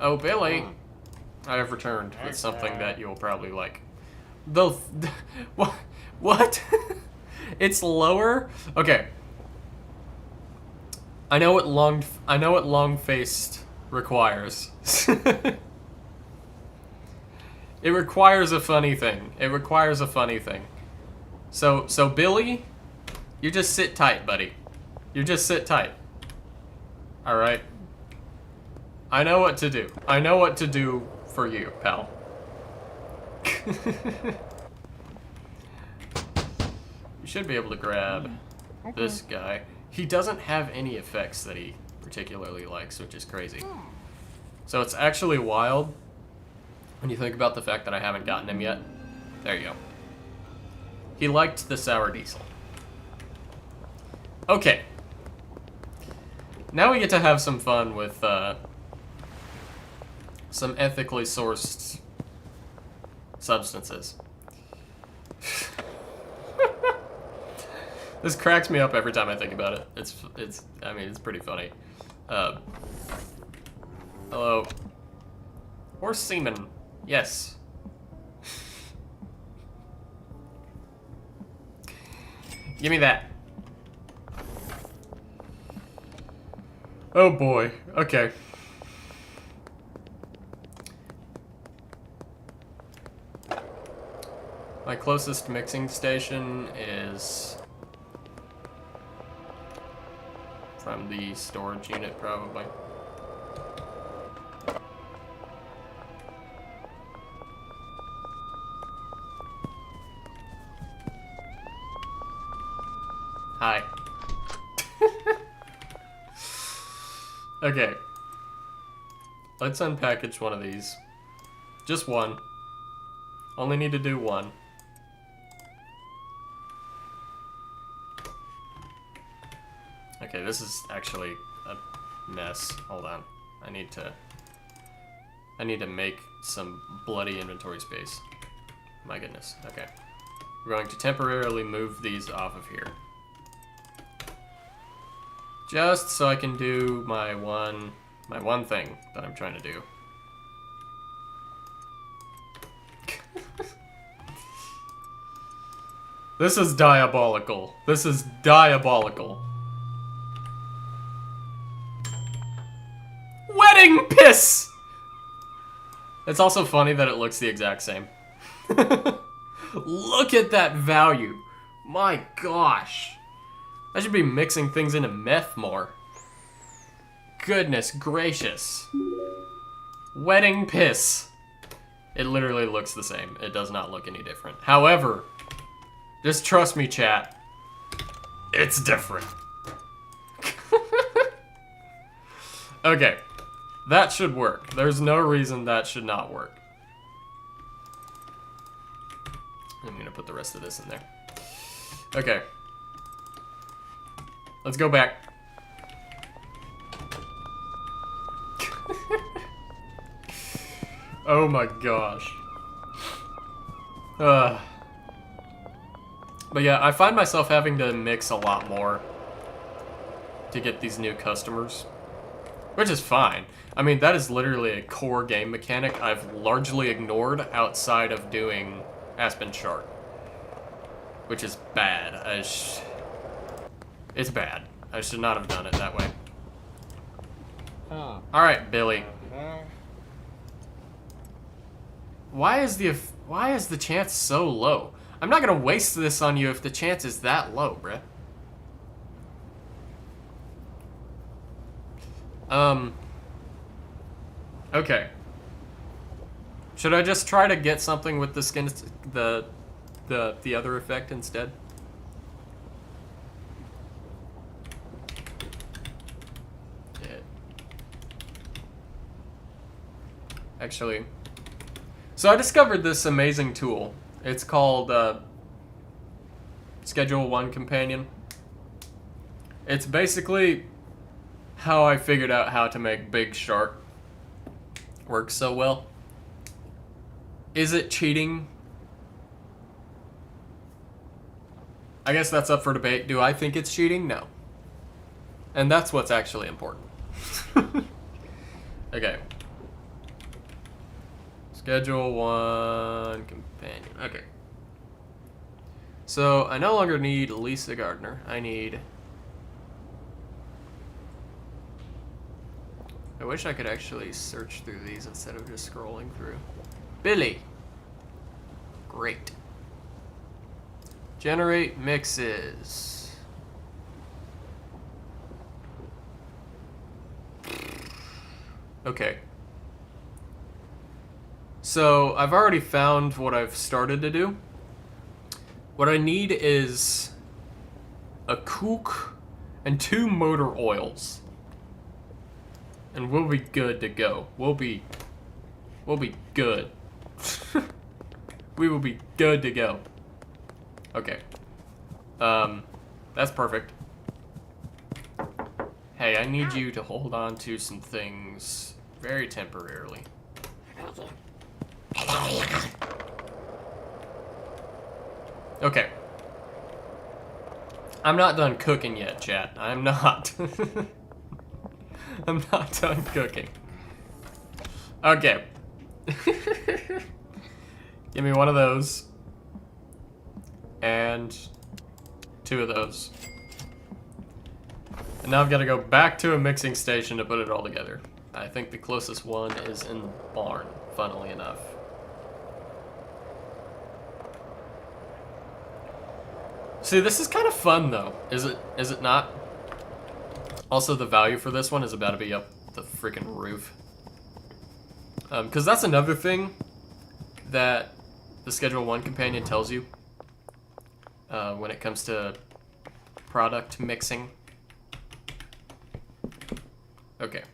Oh, Billy! I have returned with something that you'll probably like. The what? What? It's lower. Okay. I know what long-faced requires. It requires a funny thing. It requires a funny thing. So Billy, you just sit tight, buddy. You just sit tight. All right. I know what to do. I know what to do for you, pal. You should be able to grab this guy. He doesn't have any effects that he particularly likes, which is crazy. So it's actually wild when you think about the fact that I haven't gotten him yet. There you go. He liked the sour diesel. Okay. Now we get to have some fun with some ethically sourced substances. This cracks me up every time I think about it. I mean, it's pretty funny. Hello. Or semen. Yes. Give me that. Oh boy. Okay. My closest mixing station is from the storage unit, probably. Hi. Okay. Let's unpackage one of these. Just one. Only need to do one. Okay, this is actually a mess. Hold on. I need to make some bloody inventory space. My goodness. Okay. We're going to temporarily move these off of here. Just so I can do my one thing that I'm trying to do. This is diabolical. This is diabolical. Wedding piss! It's also funny that it looks the exact same. Look at that value. My gosh. I should be mixing things into meth more. Goodness gracious. Wedding piss. It literally looks the same. It does not look any different. However, just trust me, chat. It's different. Okay. That should work. There's no reason that should not work. I'm gonna put the rest of this in there. Okay. Let's go back. Oh my gosh. But yeah, I find myself having to mix a lot more to get these new customers, which is fine. I mean, that is literally a core game mechanic I've largely ignored outside of doing Aspen Shark, which is bad. It's bad. I should not have done it that way. Alright, Billy. Why is the chance so low? I'm not gonna waste this on you if the chance is that low, bruh. Okay. Should I just try to get something with the skin, the other effect instead? Yeah. Actually, so I discovered this amazing tool. It's called Schedule 1 Companion. It's basically how I figured out how to make Big Shark work so well. Is it cheating? I guess that's up for debate. Do I think it's cheating? No. And that's what's actually important. Okay. Schedule 1 companion. Okay. So, I no longer need Lisa Gardner. I need... I wish I could actually search through these instead of just scrolling through. Billy! Great. Generate mixes. Okay. So, I've already found what I've started to do. What I need is a kook and 2 motor oils. And we'll be good to go. We'll be good. We will be good to go. Okay. That's perfect. Hey, I need you to hold on to some things very temporarily. Okay. I'm not done cooking yet, chat. I'm not. I'm not done cooking. Okay. Give me one of those. And 2 of those. And now I've got to go back to a mixing station to put it all together. I think the closest one is in the barn, funnily enough. See, this is kind of fun, though. Is it not? Also, the value for this one is about to be up the freaking roof. Because that's another thing that the Schedule 1 companion tells you when it comes to product mixing. Okay.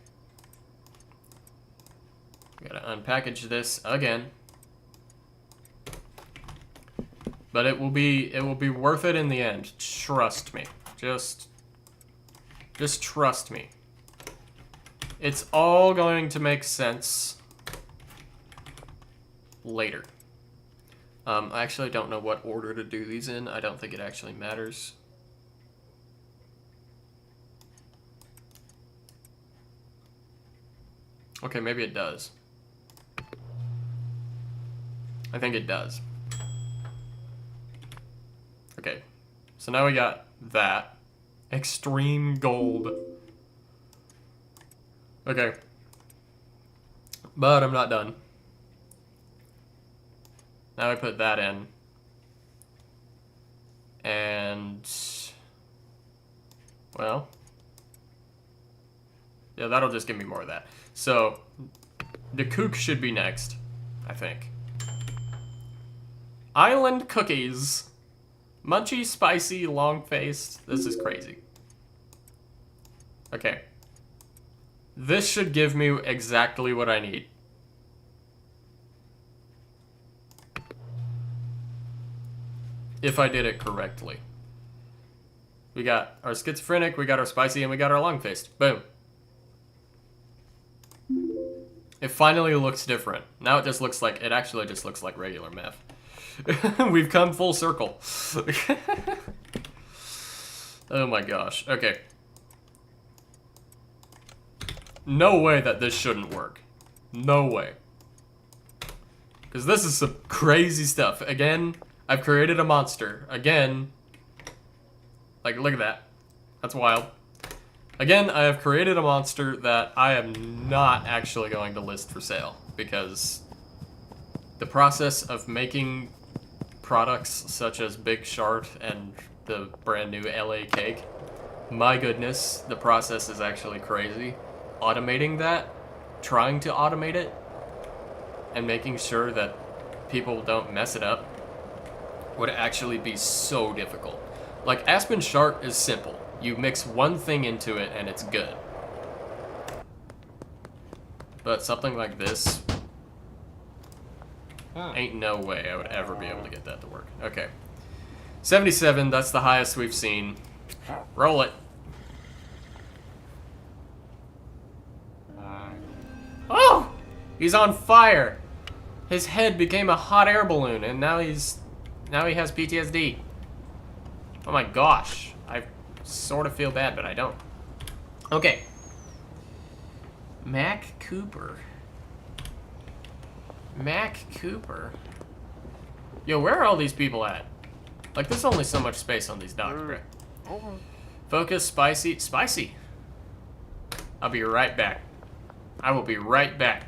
We gotta unpackage this again. But it will be worth it in the end. Trust me. Just trust me. It's all going to make sense later. I actually don't know what order to do these in. I don't think it actually matters. Okay, maybe it does. I think it does. Okay, so now we got that. Extreme gold. Okay. But I'm not done. Now I put that in. And... well... yeah, that'll just give me more of that. So, the kook should be next, I think. Island cookies. Munchy, spicy, long-faced. This is crazy. Okay. This should give me exactly what I need. If I did it correctly. We got our schizophrenic, we got our spicy, and we got our long-faced. Boom. It finally looks different. Now it just looks like, it actually just looks like regular meth. We've come full circle. Oh my gosh. Okay. No way that this shouldn't work. No way. Because this is some crazy stuff. Again, I've created a monster. Again. Like, look at that. That's wild. Again, I have created a monster that I am not actually going to list for sale. Because the process of making products such as Big Shart and the brand new LA cake, my goodness, the process is actually crazy. Automating that, trying to automate it, and making sure that people don't mess it up would actually be so difficult. Like, Aspen Shart is simple. You mix one thing into it and it's good. But something like this, ain't no way I would ever be able to get that to work. Okay. 77, that's the highest we've seen. Roll it. Oh! He's on fire! His head became a hot air balloon and now he has PTSD. Oh my gosh. I sort of feel bad, but I don't. Okay. Mac Cooper. Mac Cooper. Yo, where are all these people at? Like, there's only so much space on these docks, right? Focus, spicy. Spicy. I'll be right back. I will be right back.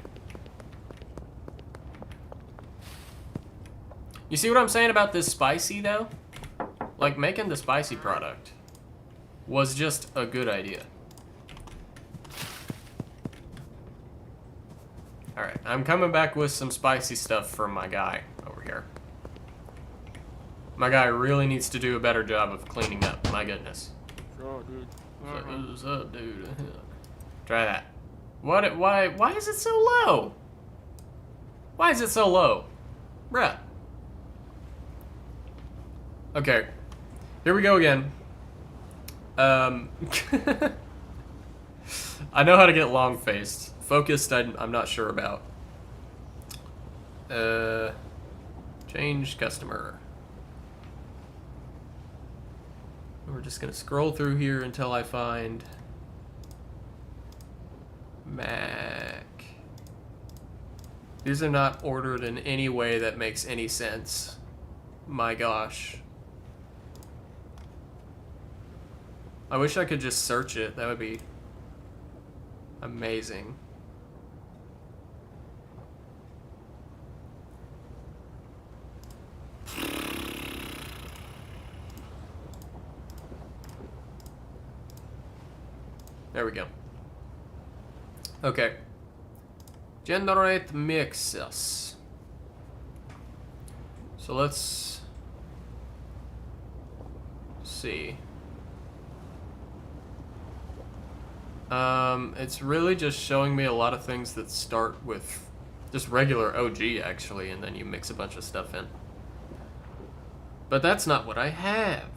You see what I'm saying about this spicy, though? Like, making the spicy product was just a good idea. Alright, I'm coming back with some spicy stuff from my guy over here. My guy really needs to do a better job of cleaning up, my goodness. Sure, dude. What's up, dude? Try that. Why is it so low? Why is it so low? Bruh. Okay. Here we go again. I know how to get long-faced. Focused, I'm not sure about. Change customer. We're just gonna scroll through here until I find Mac. These are not ordered in any way that makes any sense. My gosh. I wish I could just search it. That would be amazing. There we go. Okay. Generate mixes. So let's see. It's really just showing me a lot of things that start with just regular OG, actually, and then you mix a bunch of stuff in. But that's not what I have.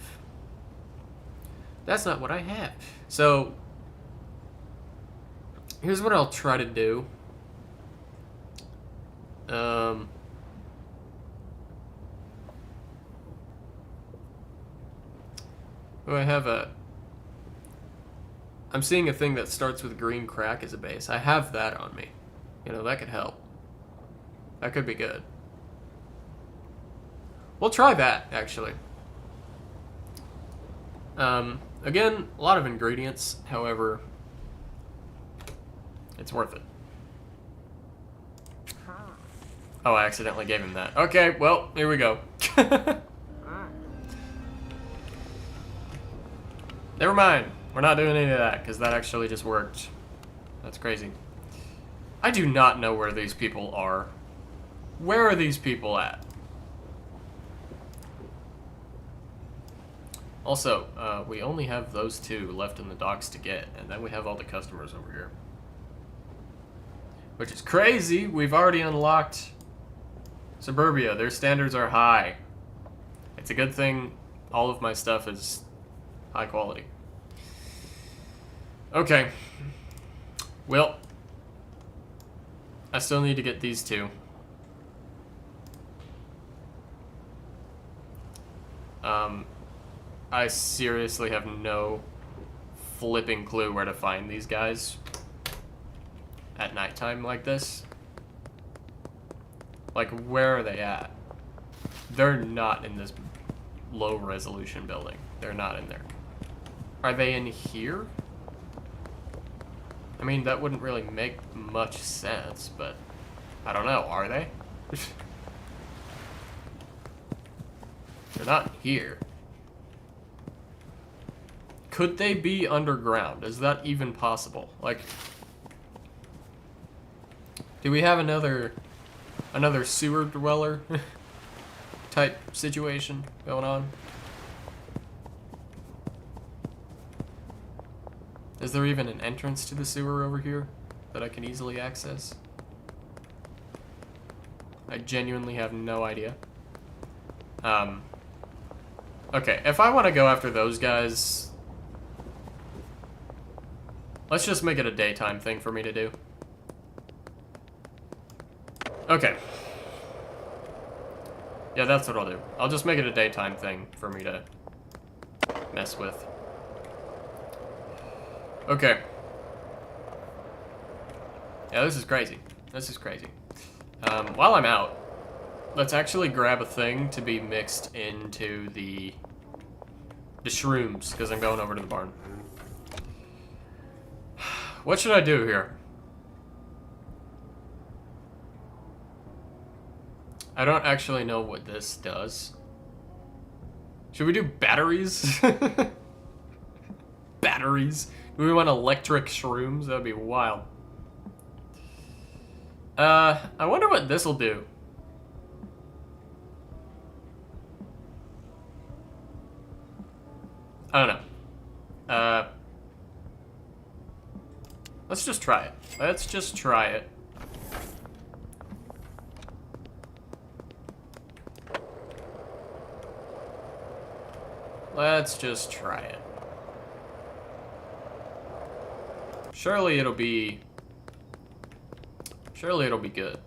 That's not what I have. So, here's what I'll try to do. I have I'm seeing a thing that starts with green crack as a base. I have that on me. You know, that could help. That could be good. We'll try that, actually. Again, a lot of ingredients, however, it's worth it. Oh, I accidentally gave him that. Okay, well, here we go. Never mind. We're not doing any of that, because that actually just worked. That's crazy. I do not know where these people are. Where are these people at? Also, we only have those two left in the docks to get, and then we have all the customers over here. Which is crazy. We've already unlocked Suburbia. Their standards are high. It's a good thing all of my stuff is high quality. Okay. Well, I still need to get these two. I seriously have no flipping clue where to find these guys at nighttime like this. Like, where are they at? They're not in this low resolution building. They're not in there. Are they in here? I mean, that wouldn't really make much sense, but I don't know. Are they? They're not here. Could they be underground? Is that even possible? Like, do we have another sewer dweller type situation going on? Is there even an entrance to the sewer over here that I can easily access? I genuinely have no idea. Okay, if I want to go after those guys, let's just make it a daytime thing for me to do. Okay. Yeah, that's what I'll do. I'll just make it a daytime thing for me to mess with. Okay. Yeah, this is crazy. This is crazy. While I'm out, let's actually grab a thing to be mixed into the shrooms, because I'm going over to the barn. What should I do here? I don't actually know what this does. Should we do batteries? Batteries? Do we want electric shrooms? That'd be wild. I wonder what this'll do. I don't know. Let's just try it. Let's just try it. Let's just try it. Surely it'll be good.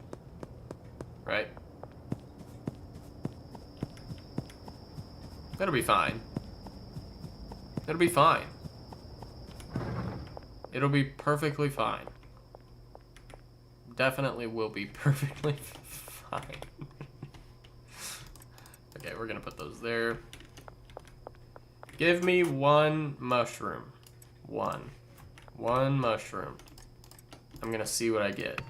Right? It'll be fine. It'll be fine. It'll be perfectly fine. Definitely will be perfectly fine. Okay, we're gonna put those there. Give me one mushroom. One mushroom. I'm gonna see what I get.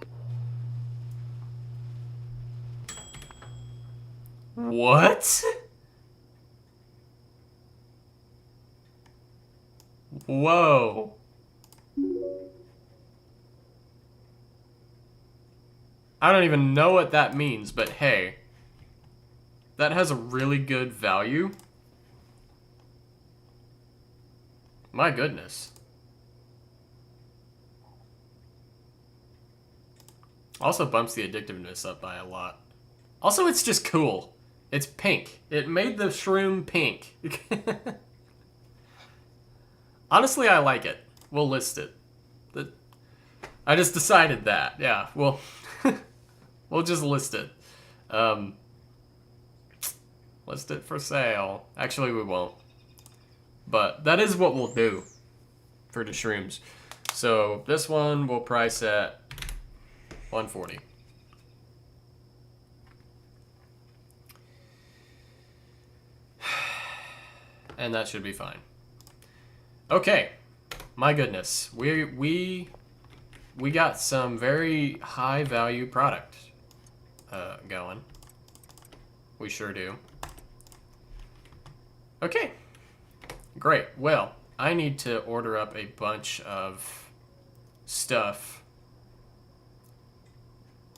What? Whoa. I don't even know what that means, but hey, that has a really good value. My goodness. Also bumps the addictiveness up by a lot. Also, it's just cool. It's pink. It made the shroom pink. Honestly, I like it. We'll list it. I just decided that. Yeah, we'll just list it. List it for sale. Actually, we won't. But that is what we'll do for the shrooms. So this one we'll price at $140. And that should be fine. Okay. My goodness. We got some very high value product going. We sure do. Okay. Great. Well, I need to order up a bunch of stuff.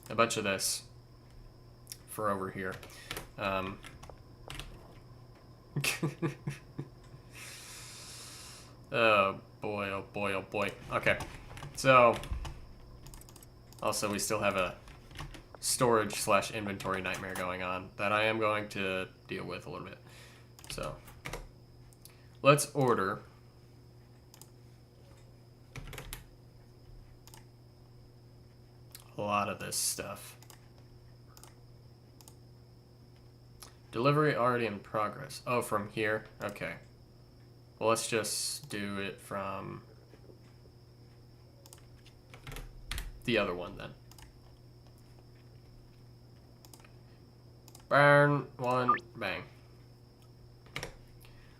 A bunch of this for over here. Oh boy, oh boy, oh boy. Okay. So, also we still have a storage / inventory nightmare going on that I am going to deal with a little bit. So, let's order a lot of this stuff. Delivery already in progress. Oh, from here? Okay. Well, let's just do it from the other one then. Burn one, bang.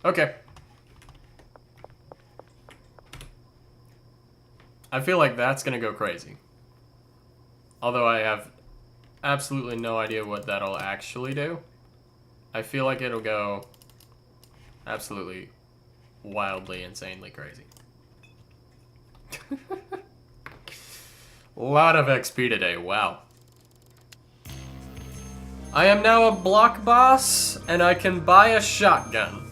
Okay. I feel like that's gonna go crazy. Although I have absolutely no idea what that'll actually do. I feel like it'll go absolutely wildly, insanely crazy. A lot of XP today, wow. I am now a block boss, and I can buy a shotgun.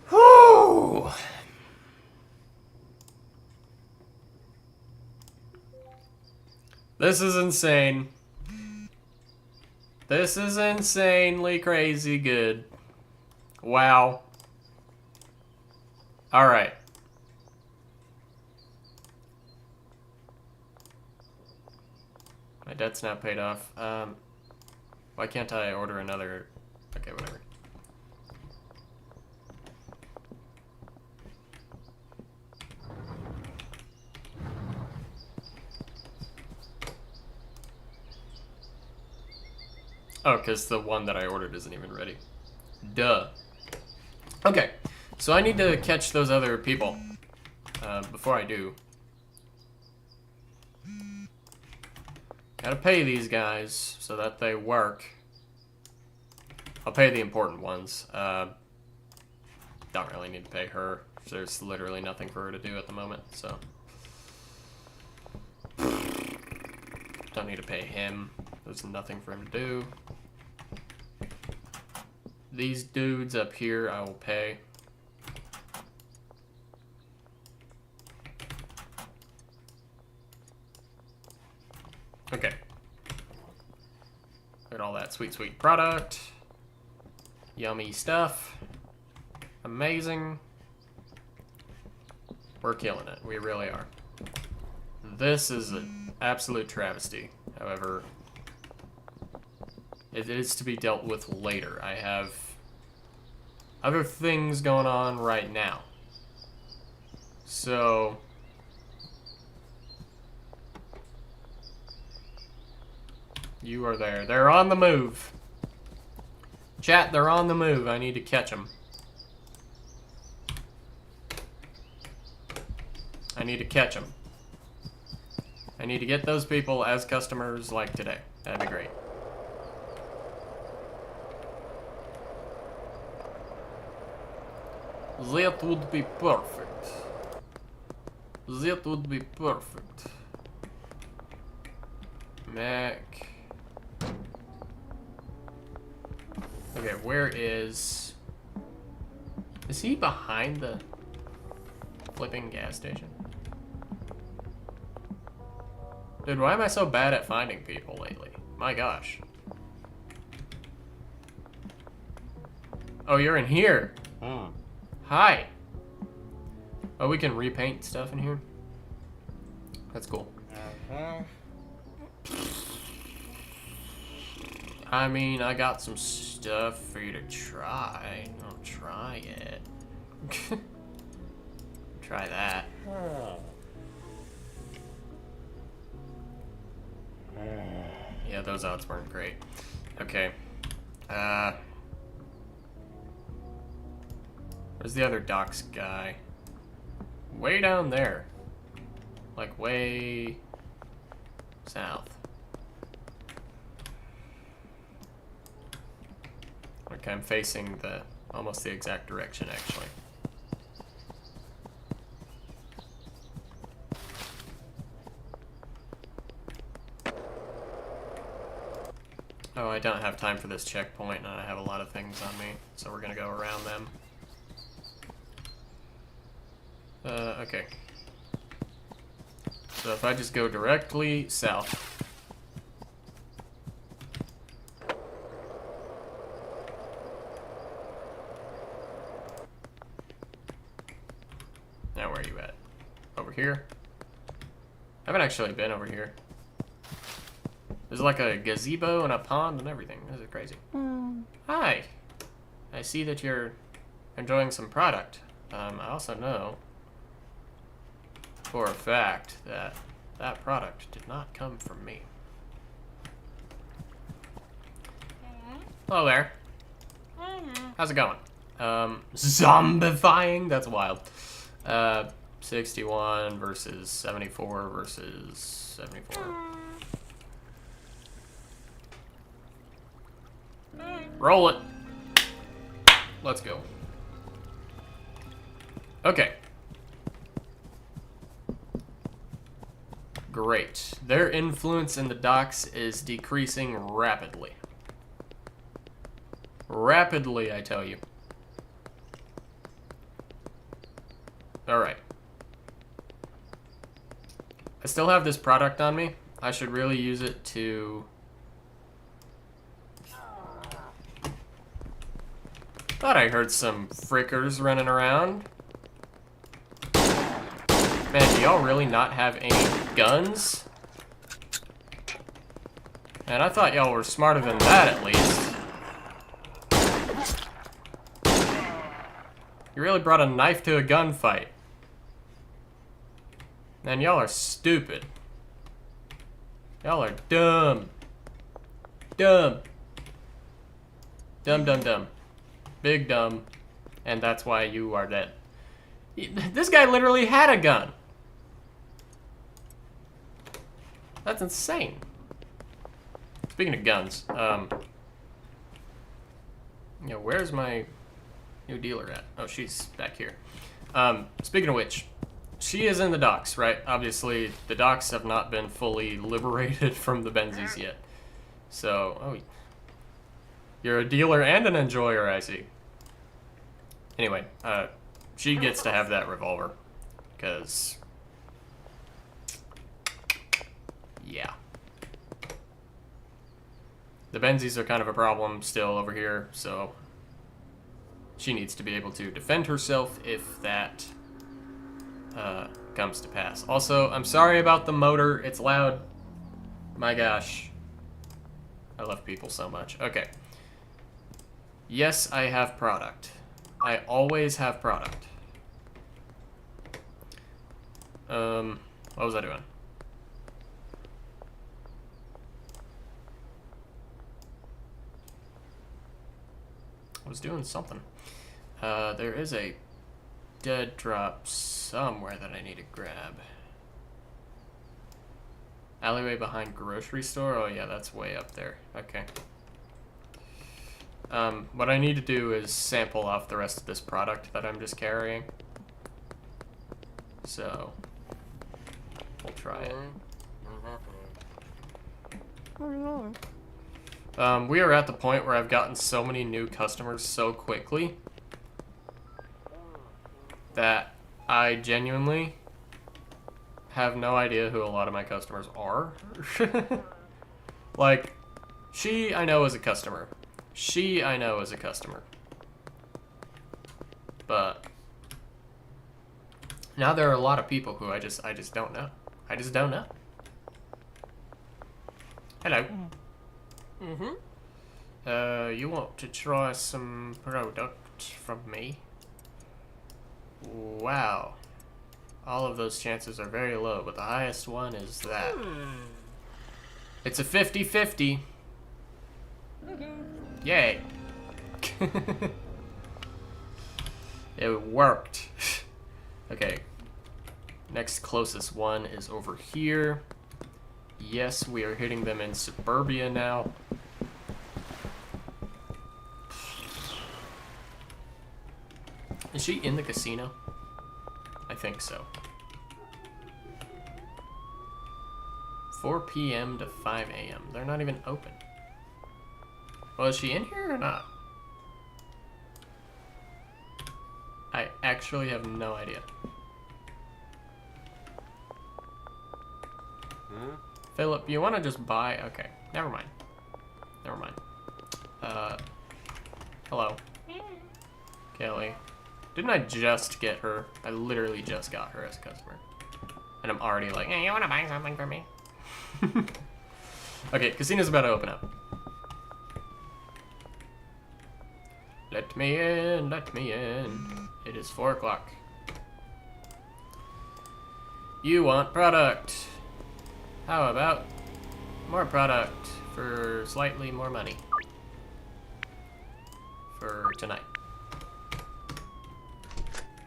Whew. This is insane. This is insanely crazy good. Wow. Alright. My debt's now paid off. Why can't I order another? Okay, whatever. Oh, because the one that I ordered isn't even ready. Duh. Okay, so I need to catch those other people. Before I do. Gotta pay these guys so that they work. I'll pay the important ones. Don't really need to pay her. There's literally nothing for her to do at the moment, so. Don't need to pay him. There's nothing for him to do. These dudes up here I will pay. Okay. Look at all that sweet, sweet product. Yummy stuff. Amazing. We're killing it. We really are. This is an absolute travesty. However, it is to be dealt with later. I have other things going on right now. So, you are there. They're on the move. Chat, they're on the move. I need to catch them. I need to catch them. I need to get those people as customers like today. That'd be great. That would be perfect. That would be perfect. Mac. Okay, where is he behind the flipping gas station? Dude, why am I so bad at finding people lately? My gosh. Oh, you're in here. Hi. Oh, we can repaint stuff in here? That's cool. I mean, I got some stuff for you to try. I'll try it. Try that. Yeah, those odds weren't great. Okay. Where's the other docks guy? Way down there. Like, way south. Okay, I'm facing the almost the exact direction, actually. Oh, I don't have time for this checkpoint, and I have a lot of things on me, so we're gonna go around them. Okay. So if I just go directly south. Now where are you at? Over here? I haven't actually been over here. There's like a gazebo and a pond and everything. This is crazy. Hi. I see that you're enjoying some product. I also know for a fact that that product did not come from me. Hello there. How's it going? Zombifying? That's wild. 61 versus 74 versus 74. Roll it. Let's go. Okay. Great. Their influence in the docks is decreasing rapidly. Rapidly, I tell you. Alright. I still have this product on me. I should really use it to... Thought I heard some frickers running around. Man, do y'all really not have any guns? Man, I thought y'all were smarter than that, at least. You really brought a knife to a gunfight. Man, y'all are stupid. Y'all are dumb. Dumb. Dumb, dumb, dumb. Big dumb. And that's why you are dead. This guy literally had a gun. That's insane. Speaking of guns, where's my new dealer at? Oh, she's back here. Speaking of which, she is in the docks, right? Obviously, the docks have not been fully liberated from the Benzies yet. So, oh, you're a dealer and an enjoyer, I see. Anyway, she gets to have that revolver, because, yeah. The Benzies are kind of a problem still over here, so she needs to be able to defend herself if that comes to pass. Also, I'm sorry about the motor. It's loud. My gosh. I love people so much. Okay. Yes, I have product. I always have product. What was I doing? I was doing something. There is a dead drop somewhere that I need to grab. Alleyway behind grocery store? Oh yeah, that's way up there. Okay. What I need to do is sample off the rest of this product that I'm just carrying. So, we'll try it. We are at the point where I've gotten so many new customers so quickly that I genuinely have no idea who a lot of my customers are. Like, she I know is a customer. She I know is a customer. But now there are a lot of people who I just don't know. I just don't know. Hello. You want to try some product from me? Wow. All of those chances are very low, but the highest one is that. It's a 50-50. Yay. It worked. Okay. Next closest one is over here. Yes, we are hitting them in suburbia now. Is she in the casino? I think so. 4 p.m. to 5 a.m. They're not even open. Well, is she in here or not? I actually have no idea. Philip, you want to just buy? Okay, never mind. Never mind. Hello. Kelly. Didn't I just get her? I literally just got her as a customer. And I'm already like, hey, you want to buy something from me? Okay, casino's about to open up. Let me in, let me in. It is 4 o'clock. You want product. How about more product for slightly more money? For tonight.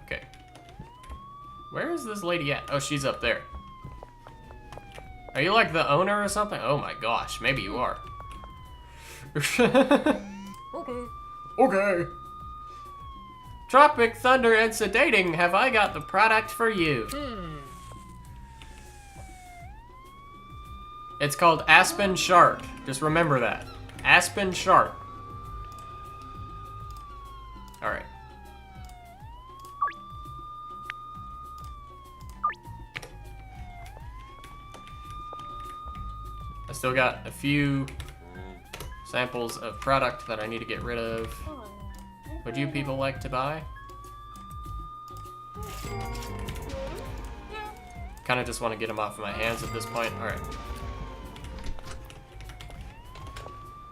Okay. Where is this lady at? Oh, she's up there. Are you like the owner or something? Oh my gosh, maybe you are. Okay. Okay. Tropic Thunder and Sedating, have I got the product for you? It's called Aspen Shark. Just remember that. Aspen Shark. Alright. I still got a few samples of product that I need to get rid of. Would you people like to buy? Kind of just want to get them off of my hands at this point. All right.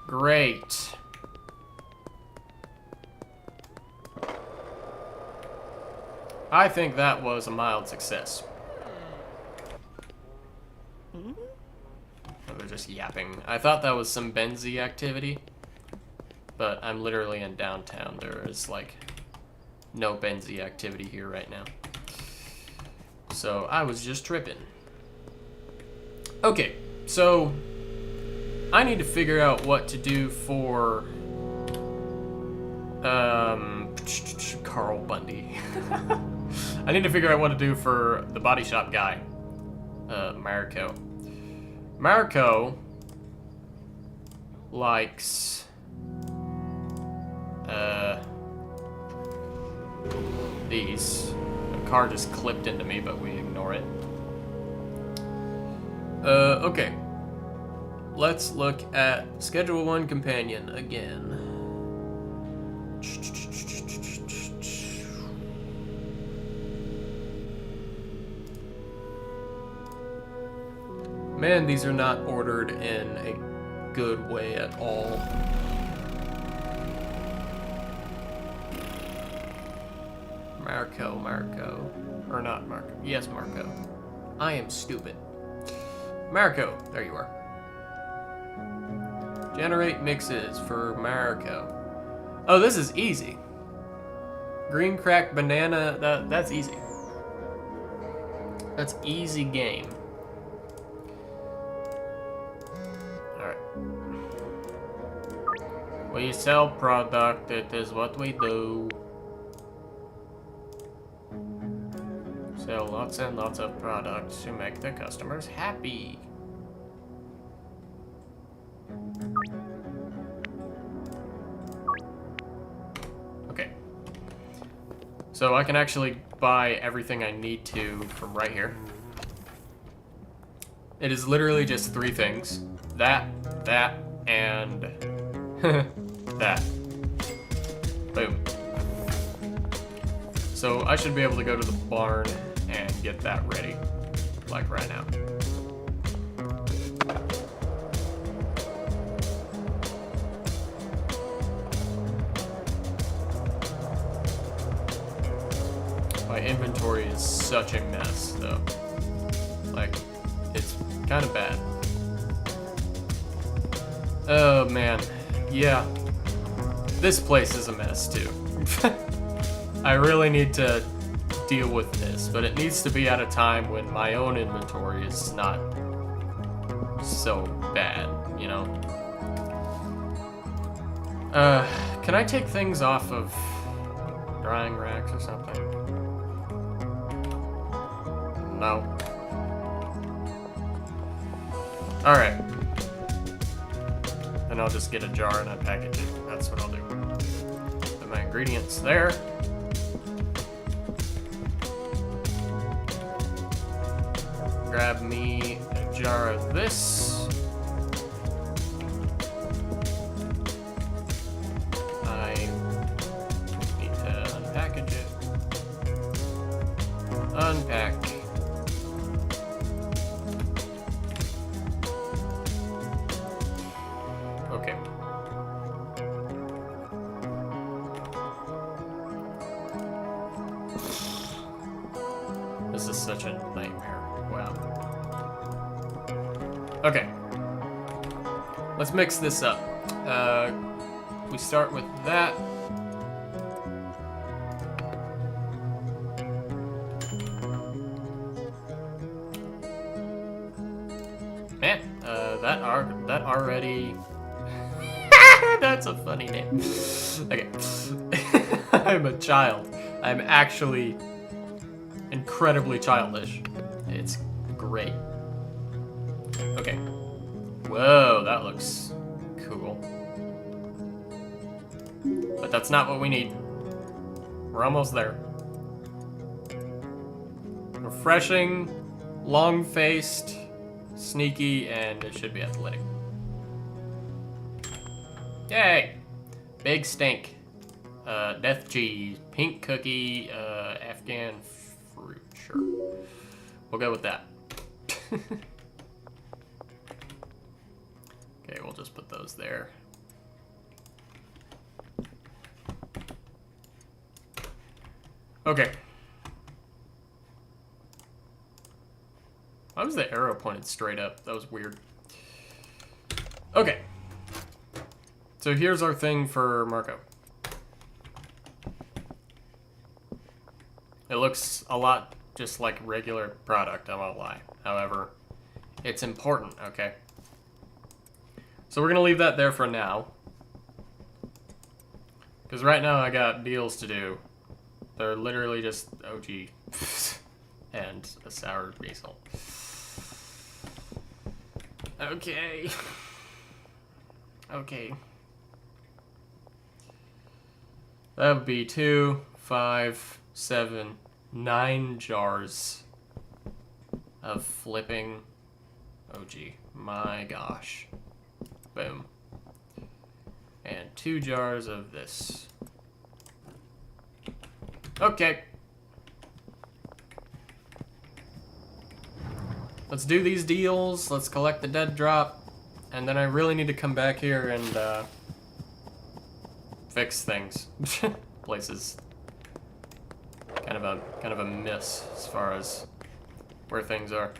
Great. I think that was a mild success. Oh, they're just yapping. I thought that was some Benzie activity. But I'm literally in downtown. There is like no Benzie activity here right now. So I was just tripping. Okay, so I need to figure out what to do for Carl Bundy. I need to figure out what to do for the body shop guy, Marco. Marco likes these. The car just clipped into me, but we ignore it. Okay. Let's look at Schedule 1 Companion again. Man, these are not ordered in a good way at all. Marco. Or not Marco. Yes, Marco. I am stupid. Marco, there you are. Generate mixes for Marco. Oh, this is easy. Green crack banana, that's easy. That's easy game. Alright. We sell product, it is what we do. Sell lots and lots of products to make the customers happy. Okay. So I can actually buy everything I need to from right here. It is literally just 3 things. That, and that. Boom. So I should be able to go to the barn and get that ready, like right now. My inventory is such a mess, though. Like, it's kind of bad. Oh, man. Yeah. This place is a mess, too. I really need to deal with this, but it needs to be at a time when my own inventory is not so bad, you know? Can I take things off of drying racks or something? No. Alright. Then I'll just get a jar and unpackage it. That's what I'll do. Put my ingredients there. Grab me a jar of this. I need to unpackage it. Unpack. Okay. This is such a nightmare. Wow. Okay. Let's mix this up. We start with that. Man, that already... That's a funny name. Okay. I'm a child. I'm actually incredibly childish. It's great. Okay. Whoa, that looks cool. But that's not what we need. We're almost there. Refreshing, long-faced, sneaky, and it should be athletic. Yay! Big stink. Death cheese, pink cookie, Afghan fruit. Sure. We'll go with that. Okay, we'll just put those there. Okay. Why was the arrow pointed straight up? That was weird. Okay. So here's our thing for Marco. It looks a lot just like regular product, I won't lie. However, it's important, okay? So we're gonna leave that there for now. Because right now I got deals to do. They're literally just OG and a sour basil. Okay. Okay. That would be 2, 5, 7, 9 jars of flipping OG. My gosh. Boom. And 2 jars of this. Okay. Let's do these deals. Let's collect the dead drop. And then I really need to come back here and fix things. Places kind of a miss as far as where things are.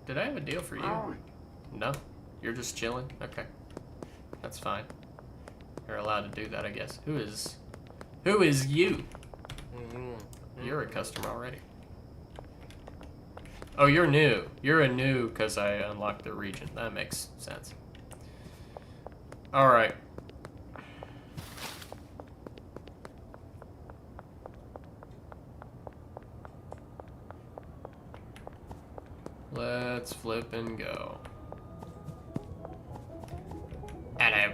Did I have a deal for you? No? You're just chilling? Okay. That's fine. You're allowed to do that, I guess. Who is you? You're a customer already. Oh, you're new. You're a new because I unlocked the region. That makes sense. Alright. Let's flip and go. Hello.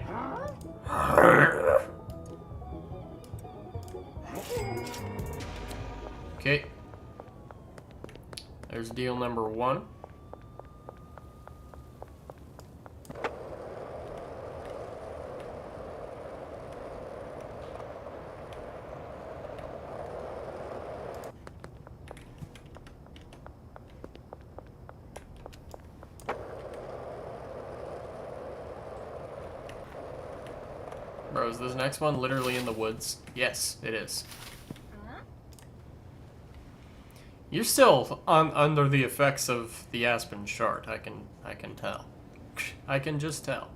Okay. There's deal number 1. Bro, is this next one literally in the woods? Yes, it is. You're still under the effects of the Aspen Shard. I can tell. I can just tell.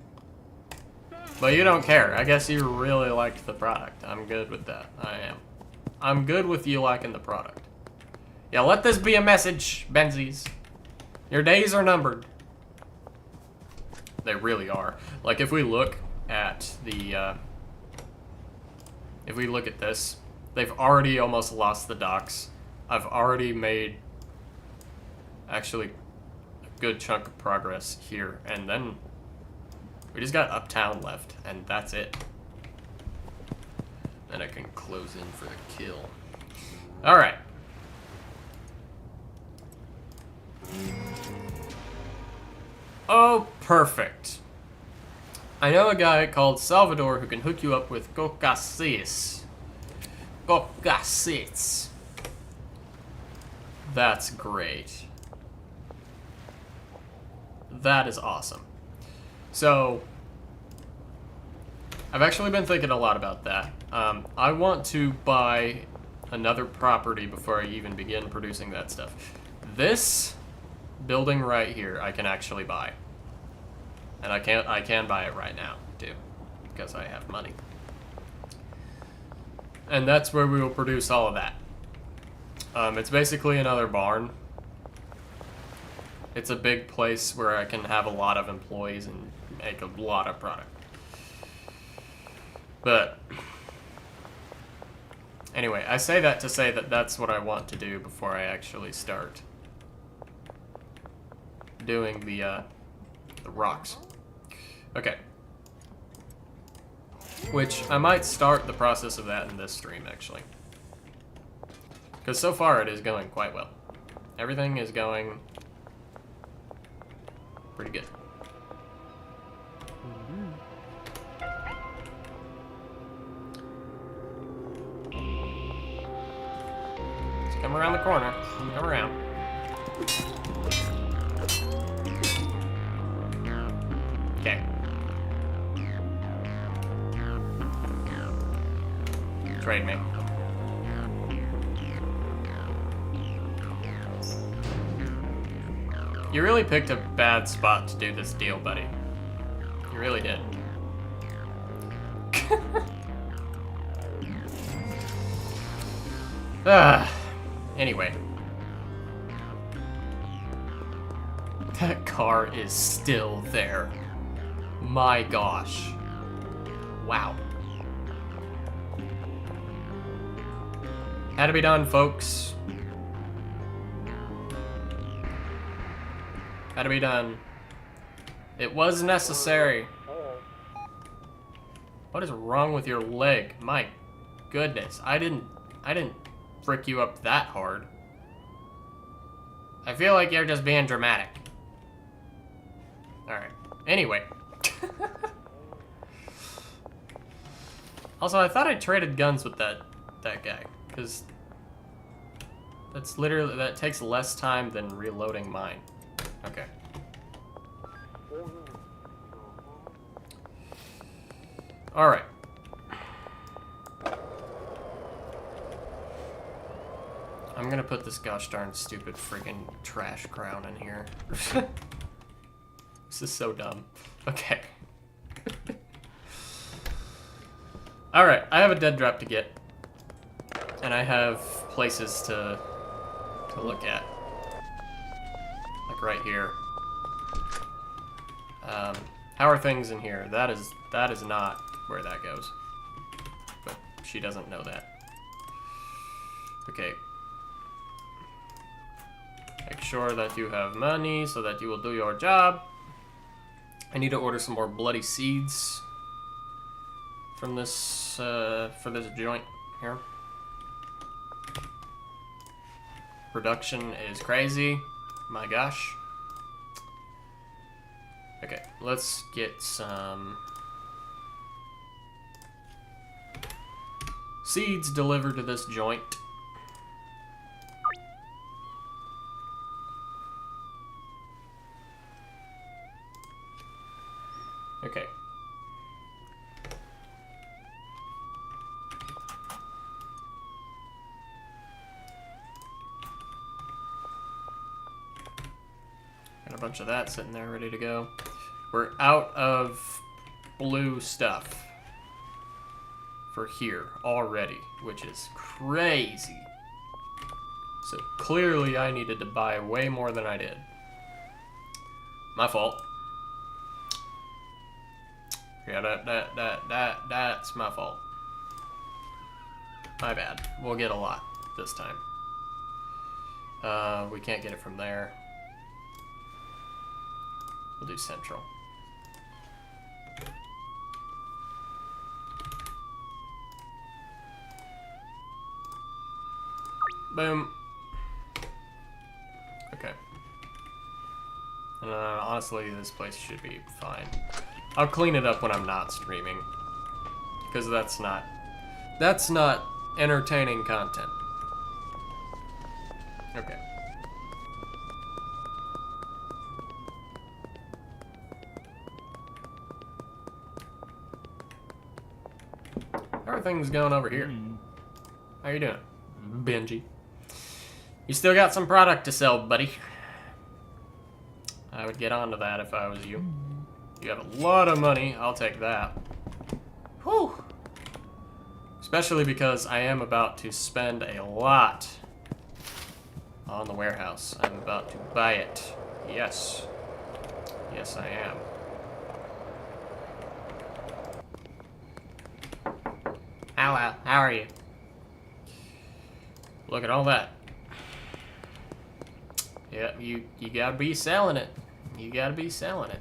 But you don't care. I guess you really liked the product. I'm good with that. I am. I'm good with you liking the product. Yeah, let this be a message, Benzies. Your days are numbered. They really are. Like, if we look at the, if we look at this, they've already almost lost the docks. I've already made, actually, a good chunk of progress here, and then we just got Uptown left, and that's it. Then I can close in for the kill. Alright. Oh, perfect. I know a guy called Salvador who can hook you up with cocasis. Cocasis. That's great. That is awesome. So, I've actually been thinking a lot about that. I want to buy another property before I even begin producing that stuff. This building right here, I can actually buy. And I can buy it right now, too, because I have money. And that's where we will produce all of that. It's basically another barn. It's a big place where I can have a lot of employees and make a lot of product. But anyway, I say that to say that that's what I want to do before I actually start doing the rocks. Okay. Which I might start the process of that in this stream, actually. Because so far it is going quite well. Everything is going pretty good. Just come around the corner. Come around. Okay. Trade me. You really picked a bad spot to do this deal, buddy. You really did. Anyway. That car is still there. My gosh. Wow. Had to be done, folks. Had to be done. It was necessary. What is wrong with your leg? My goodness. I didn't frick you up that hard. I feel like you're just being dramatic. Alright. Anyway. Also, I thought I traded guns with that guy, because that takes less time than reloading mine. Okay. Alright. I'm gonna put this gosh darn stupid freaking trash crown in here. This is so dumb. Okay. Alright, I have a dead drop to get. And I have places to look at. Like right here. How are things in here? That is not where that goes. But she doesn't know that. Okay. Make sure that you have money so that you will do your job. I need to order some more bloody seeds from this for this joint here. Production is crazy. My gosh. Okay, let's get some seeds delivered to this joint. Okay. Got a bunch of that sitting there ready to go. We're out of blue stuff for here already, which is crazy. So clearly I needed to buy way more than I did. My fault. Yeah, that's my fault. My bad. We'll get a lot this time. We can't get it from there. We'll do central. Boom. Okay. Honestly, this place should be fine. I'll clean it up when I'm not streaming, because that's not entertaining content. Okay. How are things going over here? How you doing, Benji? You still got some product to sell, buddy. I would get onto that if I was you. You have a lot of money. I'll take that. Whew. Especially because I am about to spend a lot on the warehouse. I'm about to buy it. Yes. Yes, I am. Hello. How are you? Look at all that. Yeah, you gotta be selling it. You gotta be selling it.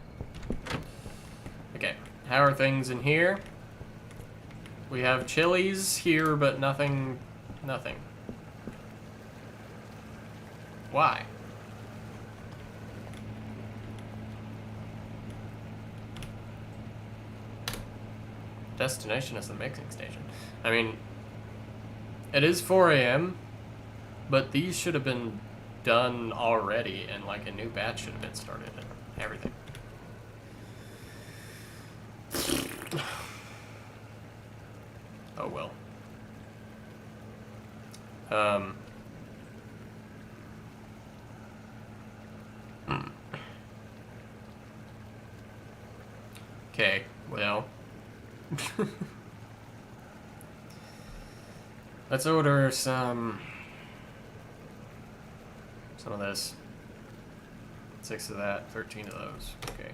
Okay, how are things in here? We have chilies here, but nothing. Why? Destination is the mixing station. I mean, it is 4 a.m., but these should have been done already, and like a new batch should have been started and everything. Oh well. Okay, well. Let's order some of this. 6 of that, 13 of those. Okay.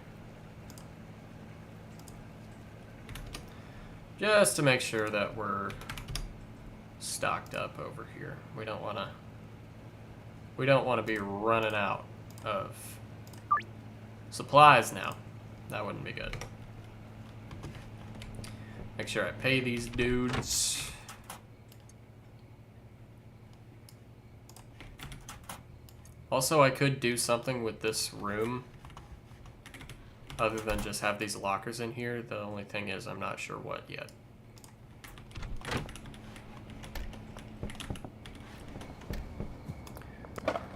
Just to make sure that we're stocked up over here. We don't want to be running out of supplies now. That wouldn't be good. Make sure I pay these dudes. Also, I could do something with this room other than just have these lockers in here. The only thing is I'm not sure what yet.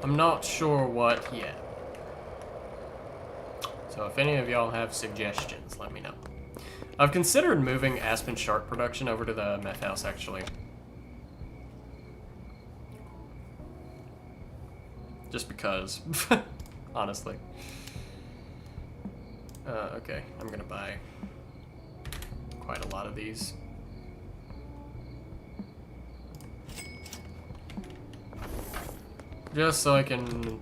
I'm not sure what yet. So if any of y'all have suggestions, let me know. I've considered moving Aspen Shark production over to the meth house, actually. Just because, honestly. Okay, I'm gonna buy quite a lot of these. Just so I can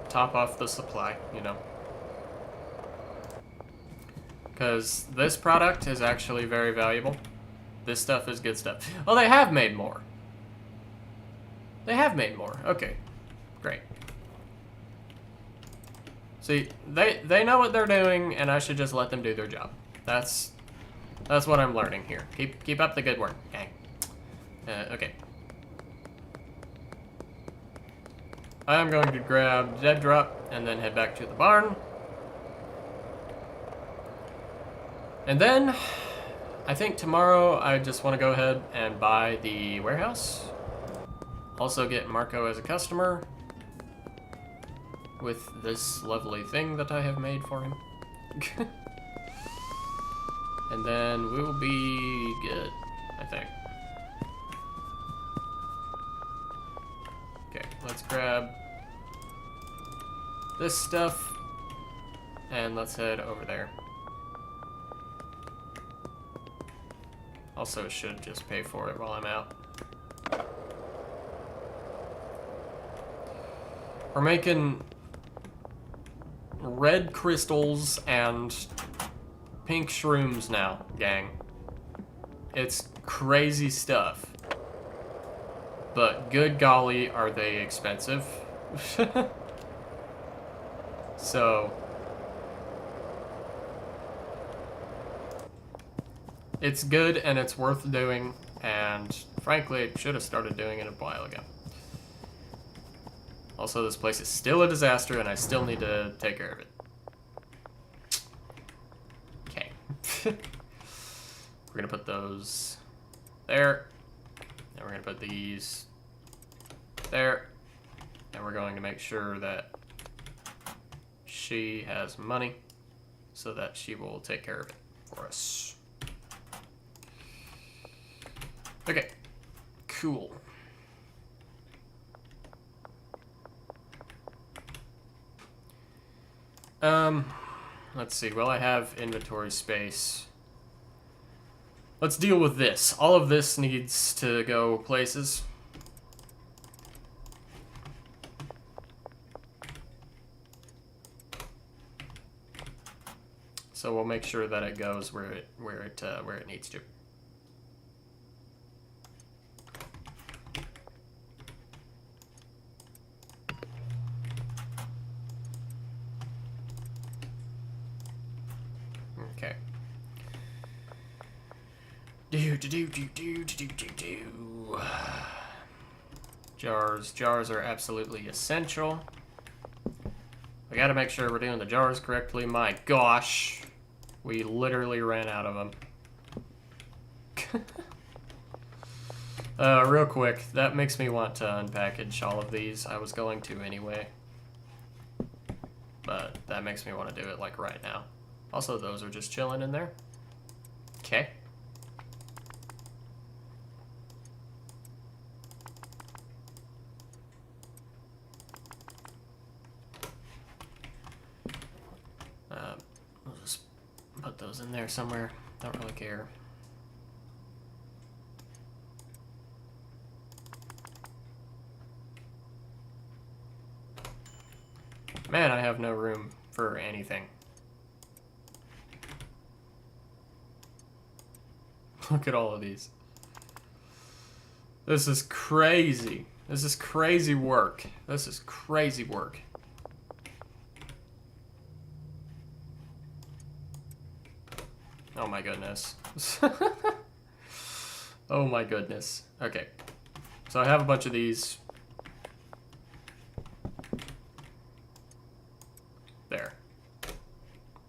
top off the supply, you know. Because this product is actually very valuable. This stuff is good stuff. Oh, they have made more. They have made more. Okay, great. See, they know what they're doing, and I should just let them do their job. That's what I'm learning here. Keep up the good work, gang. Okay. I'm going to grab Dead Drop and then head back to the barn. And then, I think tomorrow I just want to go ahead and buy the warehouse. Also get Marco as a customer with this lovely thing that I have made for him. And then we'll be good, I think. Okay, let's grab this stuff and let's head over there. Also, should just pay for it while I'm out. We're making red crystals and pink shrooms now, gang. It's crazy stuff. But good golly, are they expensive. So it's good and it's worth doing, and frankly, I should have started doing it a while ago. Also, this place is still a disaster, and I still need to take care of it. Okay. We're gonna put those there, and we're gonna put these there, and we're going to make sure that she has money so that she will take care of it for us. Okay, cool. Let's see, well, I have inventory space. Let's deal with this. All of this needs to go places. So we'll make sure that it goes where it needs to. Okay. Jars are absolutely essential. We gotta make sure we're doing the jars correctly. My gosh, we literally ran out of them. Real quick, that makes me want to unpackage all of these. I was going to anyway, but that makes me want to do it like right now. Also, those are just chilling in there. Okay. We'll just put those in there somewhere. Don't really care. Man, I have no room for anything. Look at all of these. This is crazy. This is crazy work. This is crazy work. Oh my goodness. Oh my goodness. Okay. So I have a bunch of these. There.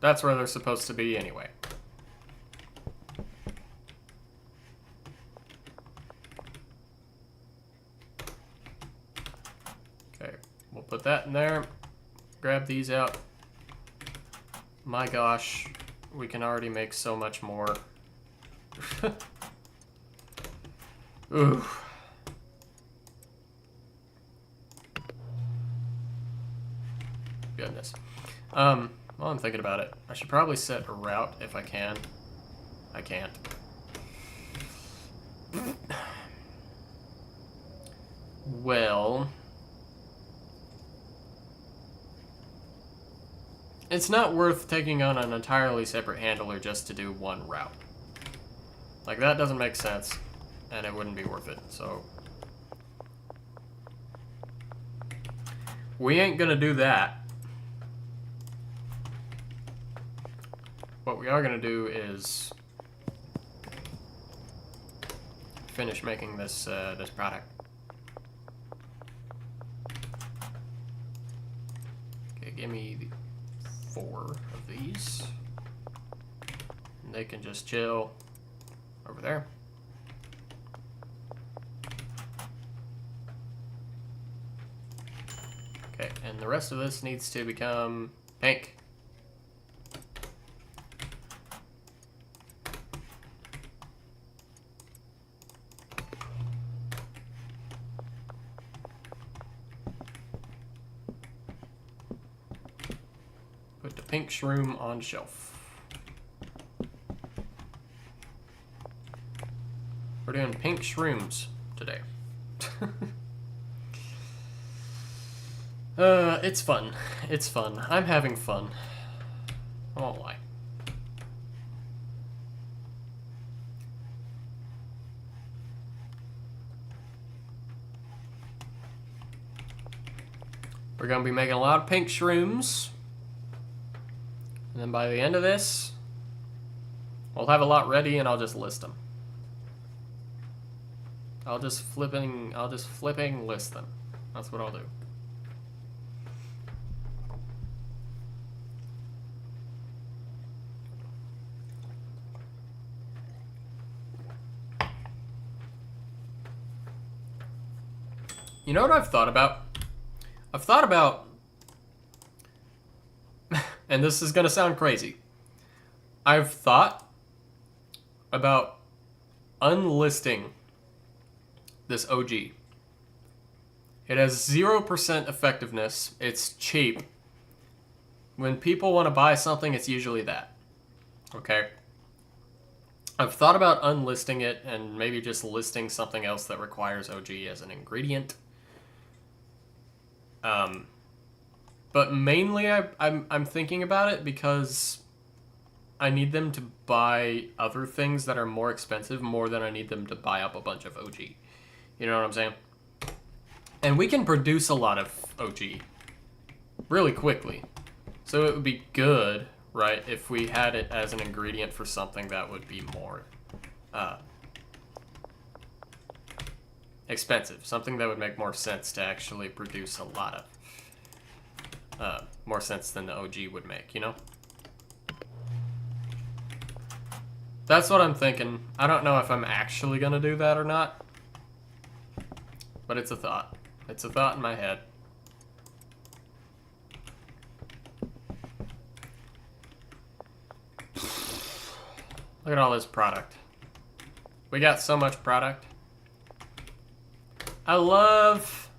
That's where they're supposed to be anyway. Okay, we'll put that in there. Grab these out. My gosh, we can already make so much more. Ooh. Goodness. While I'm thinking about it, I should probably set a route if I can. I can't. Well, it's not worth taking on an entirely separate handler just to do one route. Like, that doesn't make sense, and it wouldn't be worth it, so we ain't gonna do that. What we are gonna do is finish making this this product. Okay, give me 4 of these. And they can just chill over there. Okay, and the rest of this needs to become pink. Put the pink shroom on shelf. We're doing pink shrooms today. It's fun. It's fun. I'm having fun. I won't lie. We're gonna be making a lot of pink shrooms. And then by the end of this, we'll have a lot ready and I'll just list them. I'll just flipping list them. That's what I'll do. You know what I've thought about? I've thought about, and this is gonna sound crazy, I've thought about unlisting this OG. It has 0% effectiveness. It's cheap. When people want to buy something, it's usually that. Okay? I've thought about unlisting it and maybe just listing something else that requires OG as an ingredient. But mainly I'm thinking about it because I need them to buy other things that are more expensive more than I need them to buy up a bunch of OG. You know what I'm saying? And we can produce a lot of OG really quickly. So it would be good, right, if we had it as an ingredient for something that would be more expensive. Something that would make more sense to actually produce a lot of. More sense than the OG would make, you know? That's what I'm thinking. I don't know if I'm actually gonna do that or not. But it's a thought. It's a thought in my head. Look at all this product. We got so much product. I love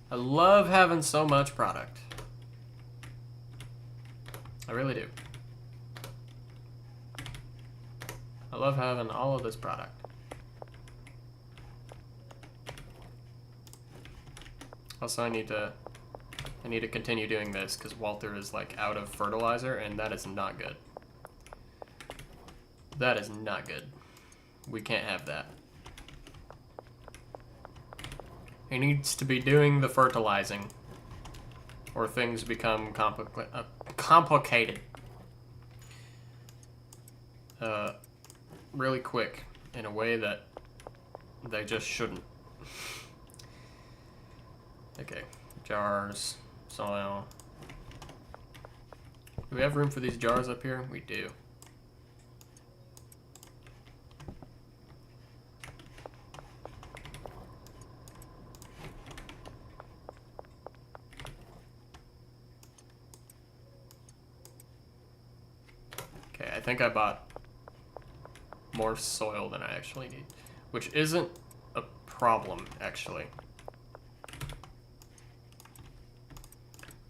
having so much product. I really do. I love having all of this product. Also, I need to I need to continue doing this because Walter is like out of fertilizer, and that is not good. That is not good. We can't have that. He needs to be doing the fertilizing, or things become complicated. Really quick, in a way that they just shouldn't. Okay, jars, soil. Do we have room for these jars up here? We do. Okay, I think I bought more soil than I actually need, which isn't a problem, actually.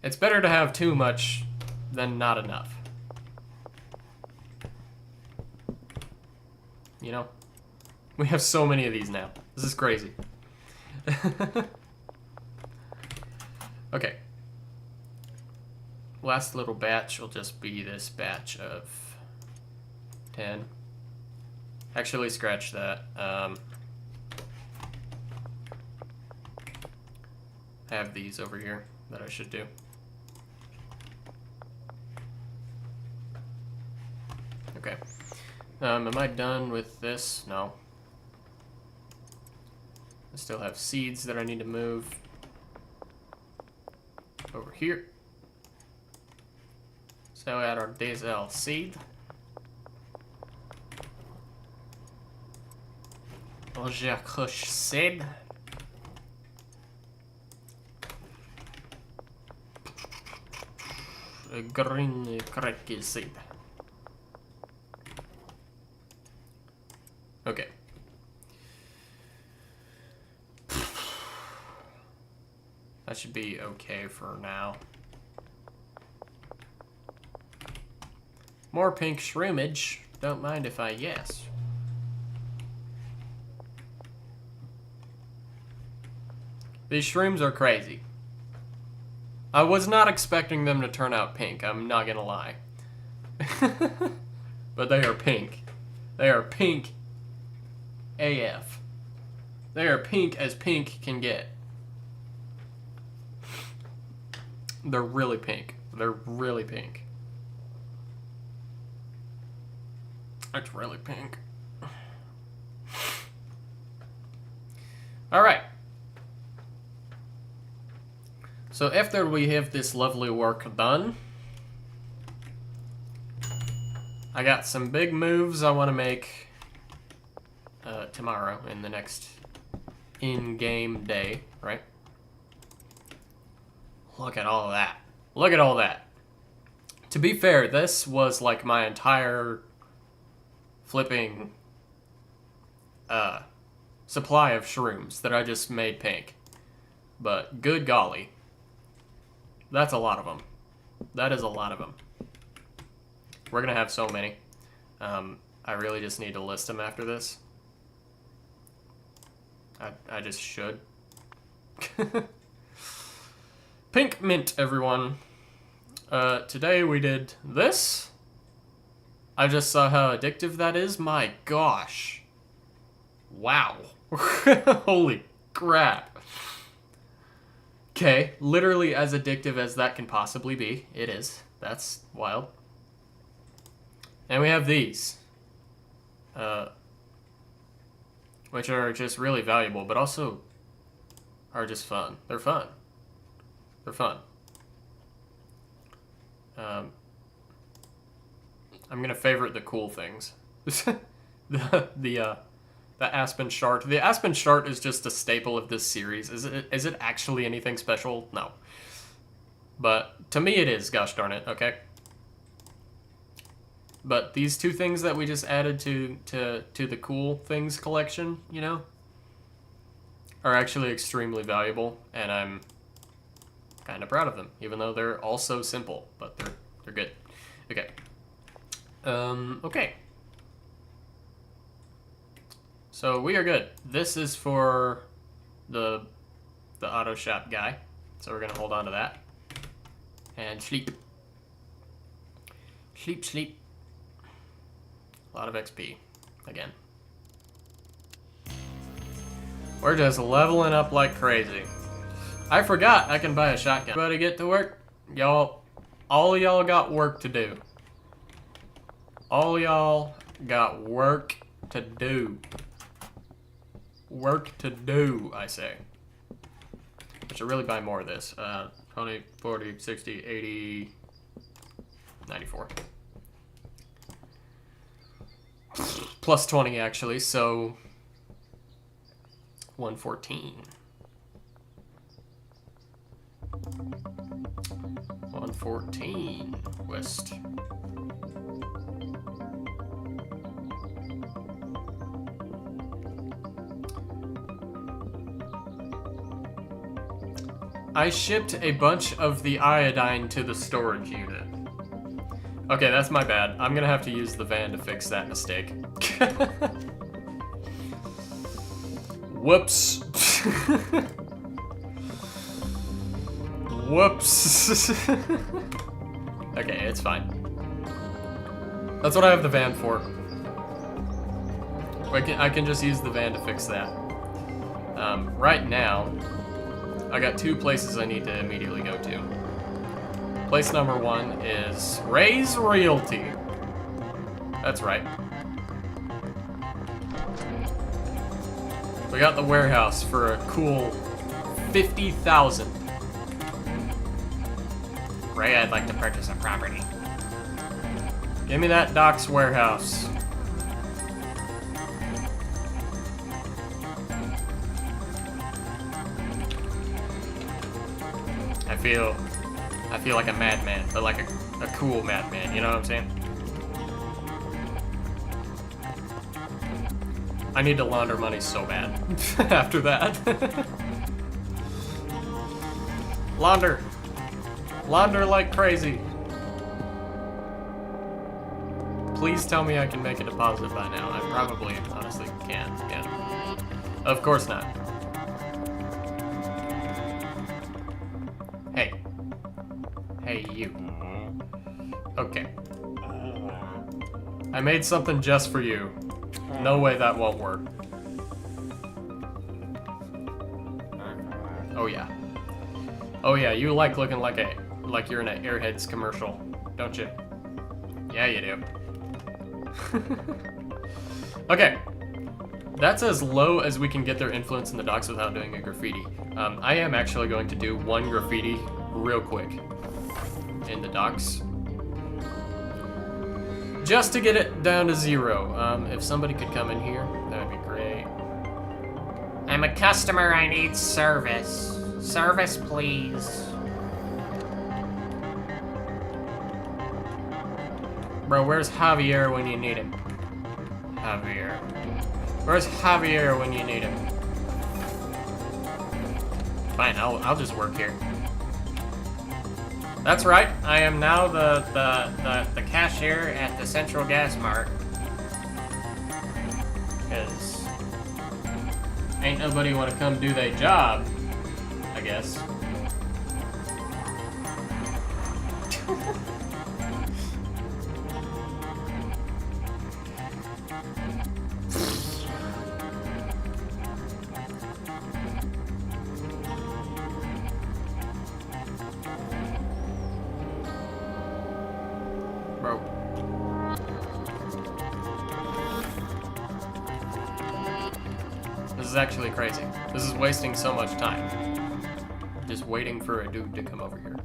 It's better to have too much than not enough. You know? We have so many of these now. This is crazy. Okay. Last little batch will just be this batch of 10. Actually, scratch that. I have these over here that I should do. Okay. Am I done with this? No. I still have seeds that I need to move over here. So add our Dazel seed. Ojakush seed. A green cracky seed. Okay. That should be okay for now. More pink shroomage. Don't mind if I yes. These shrooms are crazy. I was not expecting them to turn out pink, I'm not gonna lie. But they are pink. They are pink AF. They are pink as pink can get. They're really pink. They're really pink. It's really pink. Alright. So after we have this lovely work done, I got some big moves I want to make tomorrow in the next in-game day, right? Look at all that. Look at all that. To be fair, this was like my entire flipping supply of shrooms that I just made pink. But good golly. That's a lot of them. That is a lot of them. We're gonna have so many. I really just need to list them after this. I just should. Pink mint, everyone. Today we did this. I just saw how addictive that is. My gosh. Wow. Holy crap. Okay, literally as addictive as that can possibly be. It is. That's wild. And we have these. Which are just really valuable, but also are just fun. They're fun. They're fun. I'm gonna favorite the cool things. the Aspen Shard. The Aspen Shard is just a staple of this series. Is it actually anything special? No. But to me it is, gosh darn it, okay? But these two things that we just added to the cool things collection, you know, are actually extremely valuable, and I'm kind of proud of them, even though they're all so simple, but they're good. Okay. Okay. So we are good. This is for the auto shop guy, so we're gonna hold on to that. And sleep. Sleep, sleep. A lot of XP. Again. We're just leveling up like crazy. I forgot I can buy a shotgun. Everybody get to work? Y'all, all y'all got work to do. All y'all got work to do. Work to do, I say. I should really buy more of this. 20, 40, 60, 80, 94. Plus 20 actually, so 114. 114 west. I shipped a bunch of the iodine to the storage unit. Okay, that's my bad. I'm gonna have to use the van to fix that mistake. Whoops. Whoops. Okay, it's fine. That's what I have the van for. I can just use the van to fix that. Right now, I got two places I need to immediately go to. Place number one is Ray's Realty. That's right. We got the warehouse for a cool 50,000. Ray, I'd like to purchase a property. Give me that Doc's warehouse. I feel like a madman, but like a cool madman, you know what I'm saying? I need to launder money so bad after that. Launder. Launder like crazy. Please tell me I can make a deposit by now. I probably honestly can't. Yeah. Of course not. Hey. Hey, you. Okay. I made something just for you. No way that won't work. Oh yeah. Oh yeah, you like looking like you're in an Airheads commercial, don't you? Yeah, you do. Okay. That's as low as we can get their influence in the docks without doing a graffiti. I am actually going to do one graffiti real quick in the docks. Just to get it down to 0. If somebody could come in here, that'd be great. I'm a customer, I need service. Service, please. Bro, where's Javier when you need him? Javier. Where's Javier when you need him? Fine, I'll just work here. That's right, I am now the cashier at the Central Gas Mart. Cause ain't nobody wanna come do their job, I guess. Bro. This is actually crazy. This is wasting so much time. Just waiting for a dude to come over here.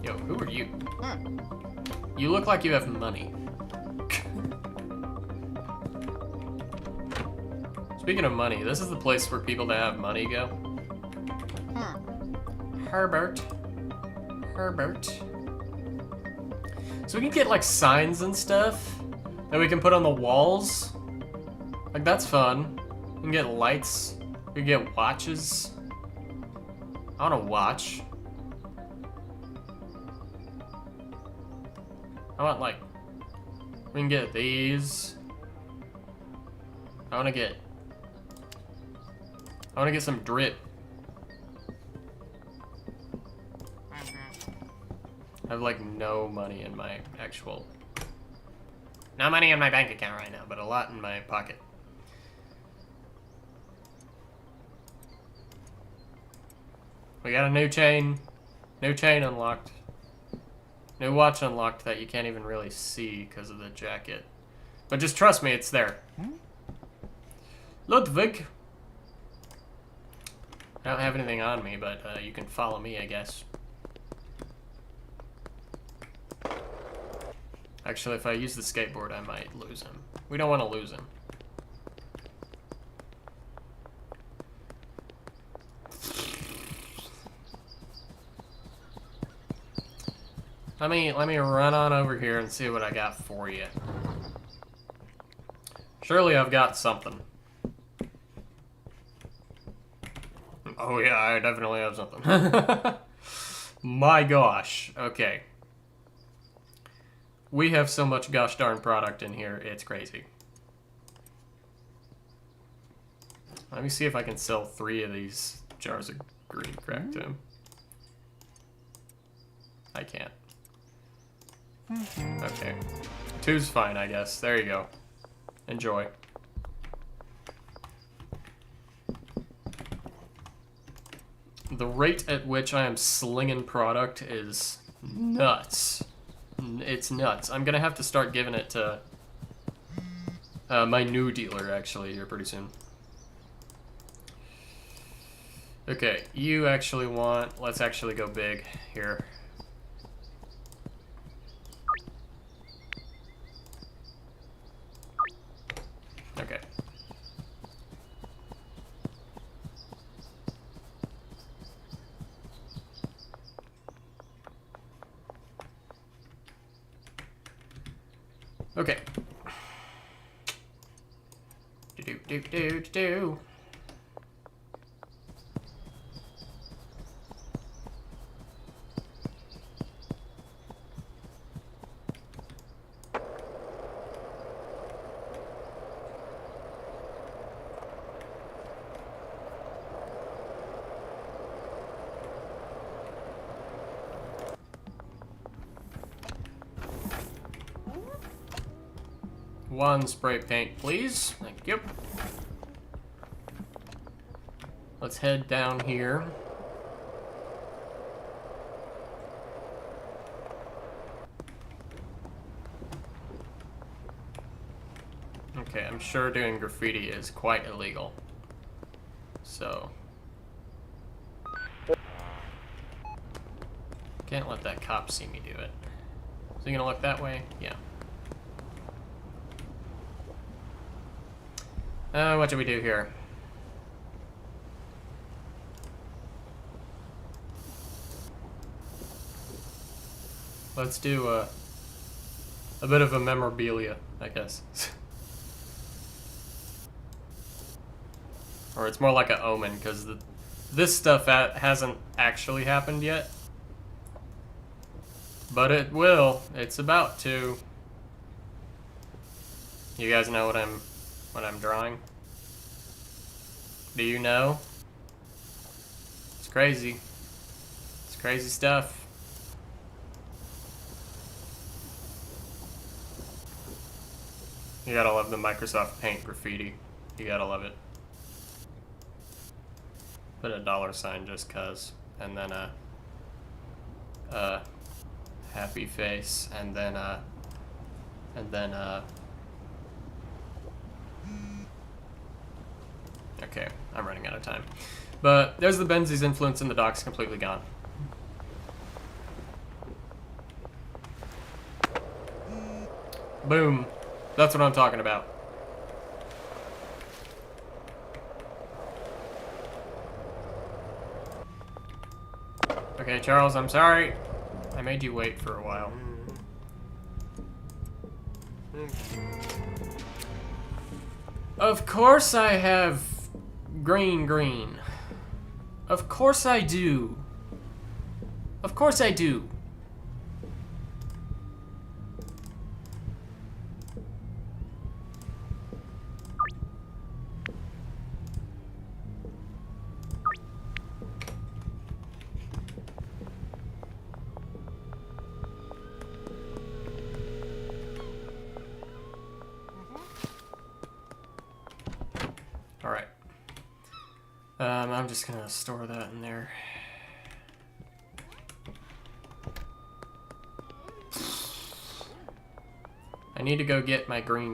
Yo, who are you? You look like you have money. Speaking of money, this is the place where people that have money go. Herbert. Herbert. So we can get like signs and stuff that we can put on the walls. Like that's fun. We can get lights. We can get watches. I want a watch. I want like, we can get these. I want to get some drip. I have like no money in my actual... No money in my bank account right now, but a lot in my pocket. We got a new chain. New chain unlocked. New watch unlocked that you can't even really see because of the jacket. But just trust me, it's there. Ludwig. I don't have anything on me, but you can follow me, I guess. Actually, if I use the skateboard, I might lose him. We don't want to lose him. Let me run on over here and see what I got for you. Surely I've got something. Oh yeah, I definitely have something. My gosh. Okay. We have so much gosh darn product in here, it's crazy. Let me see if I can sell 3 of these jars of green crack to him. I can't. Okay. 2's fine, I guess. There you go. Enjoy. The rate at which I am slinging product is nuts. It's nuts. I'm gonna have to start giving it to my new dealer, actually, here pretty soon. Okay, you actually want... Let's actually go big here. Okay. Okay. Do. One spray paint, please. Thank you. Let's head down here. Okay, I'm sure doing graffiti is quite illegal. So... Can't let that cop see me do it. Is he gonna look that way? Yeah. What do we do here? Let's do a bit of a memorabilia, I guess. Or it's more like an omen, because this stuff hasn't actually happened yet. But it will. It's about to. You guys know what I'm drawing? Do you know? It's crazy. It's crazy stuff. You gotta love the Microsoft Paint graffiti. You gotta love it. Put a $sign just cuz. And then a happy face. And then okay, I'm running out of time. But there's the Benzies influence in the docks completely gone. Boom. That's what I'm talking about. Okay, Charles, I'm sorry. I made you wait for a while. Of course I have green. Of course I do. Of course I do. I'm just gonna store that in there. I need to go get my green.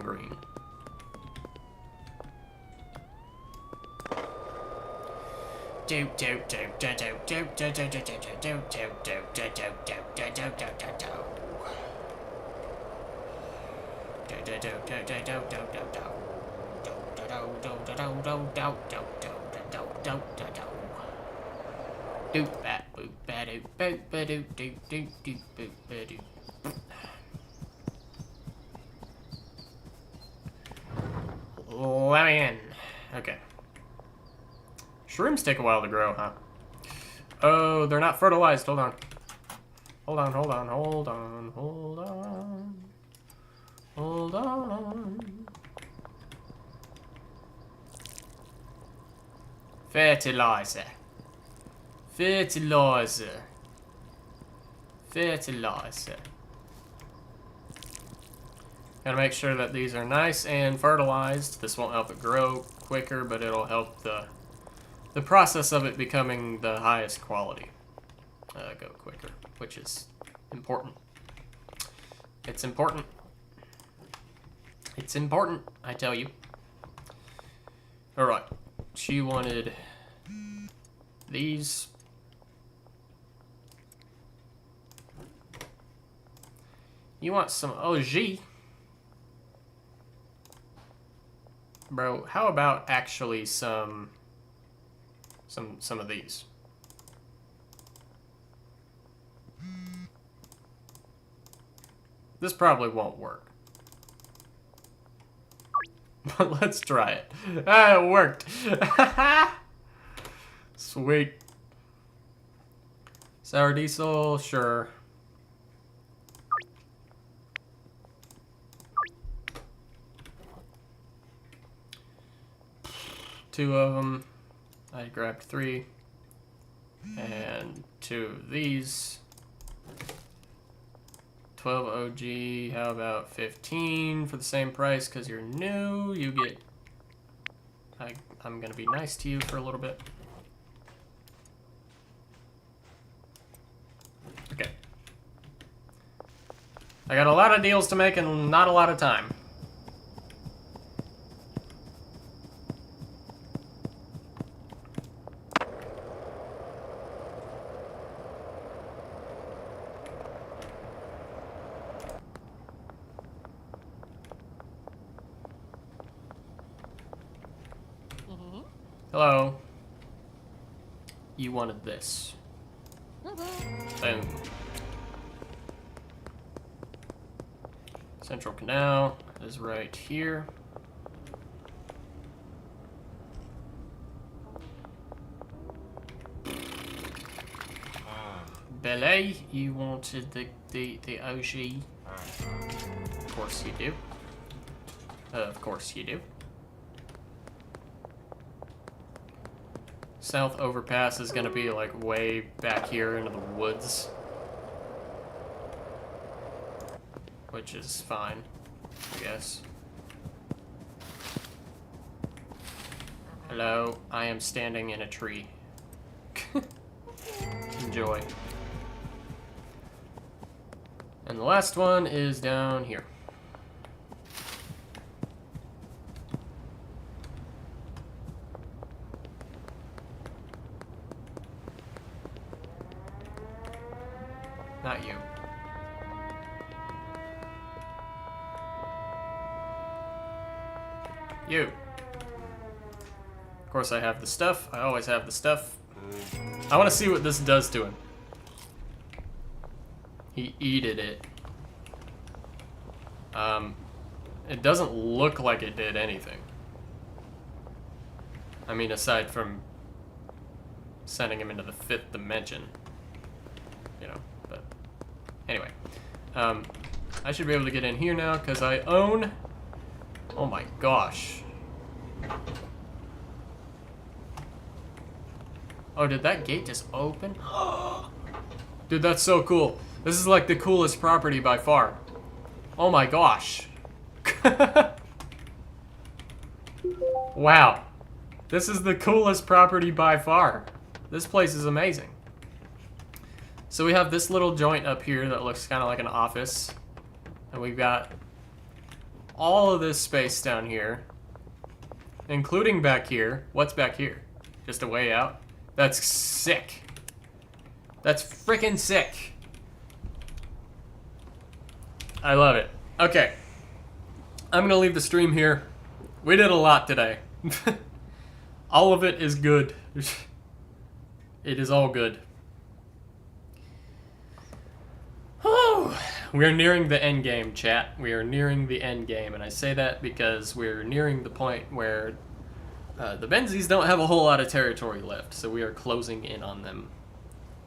Let me in. Okay. Shrooms take a while to grow, huh? Oh, they're not fertilized. Hold on. Hold on. Fertilizer. Gotta make sure that these are nice and fertilized. This won't help it grow quicker, but it'll help the process of it becoming the highest quality go quicker, which is important. It's important. It's important, I tell you. Alright. She wanted these. You want some OG? Bro, how about actually some of these? This probably won't work. But let's try it. Ah, it worked. Sweet. Sour diesel, sure. Two of them. I grabbed 3. And 2 of these. 12 OG, how about 15 for the same price because you're new? You get... I'm gonna be nice to you for a little bit. Okay. I got a lot of deals to make and not a lot of time. Hello. You wanted this. Boom. Central Canal is right here. Belay, you wanted the OG. Of course you do. Of course you do. South Overpass is gonna be like way back here into the woods. Which is fine, I guess. Hello, I am standing in a tree. Enjoy. And the last one is down here. Not you. You. Of course I have the stuff. I always have the stuff. I want to see what this does to him. He eated it. It doesn't look like it did anything. I mean, aside from sending him into the 5th dimension. You know, but anyway. I should be able to get in here now because I own... Oh my gosh. Oh, did that gate just open? Dude, that's so cool. This is like the coolest property by far. Oh my gosh. Wow. This is the coolest property by far. This place is amazing. So we have this little joint up here that looks kind of like an office. And we've got all of this space down here, including back here. What's back here? Just a way out? That's sick. That's freaking sick. I love it. Okay. I'm gonna leave the stream here. We did a lot today. All of it is good. It is all good. Whew. We're nearing the end game, chat. We are nearing the end game, and I say that because we're nearing the point where the Benzies don't have a whole lot of territory left, so we are closing in on them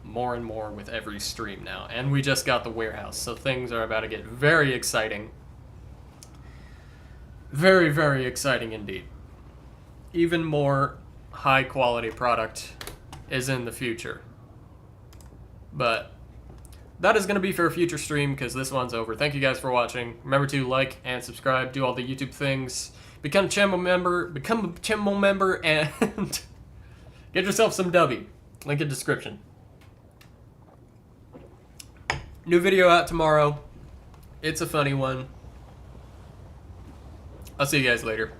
more and more with every stream now. And we just got the warehouse, so things are about to get very exciting. Very, very exciting indeed. Even more high quality product is in the future. But that is going to be for a future stream because this one's over. Thank you guys for watching. Remember to like and subscribe, do all the YouTube things, become a channel member, and get yourself some W. Link in description. New video out tomorrow. It's a funny one. I'll see you guys later.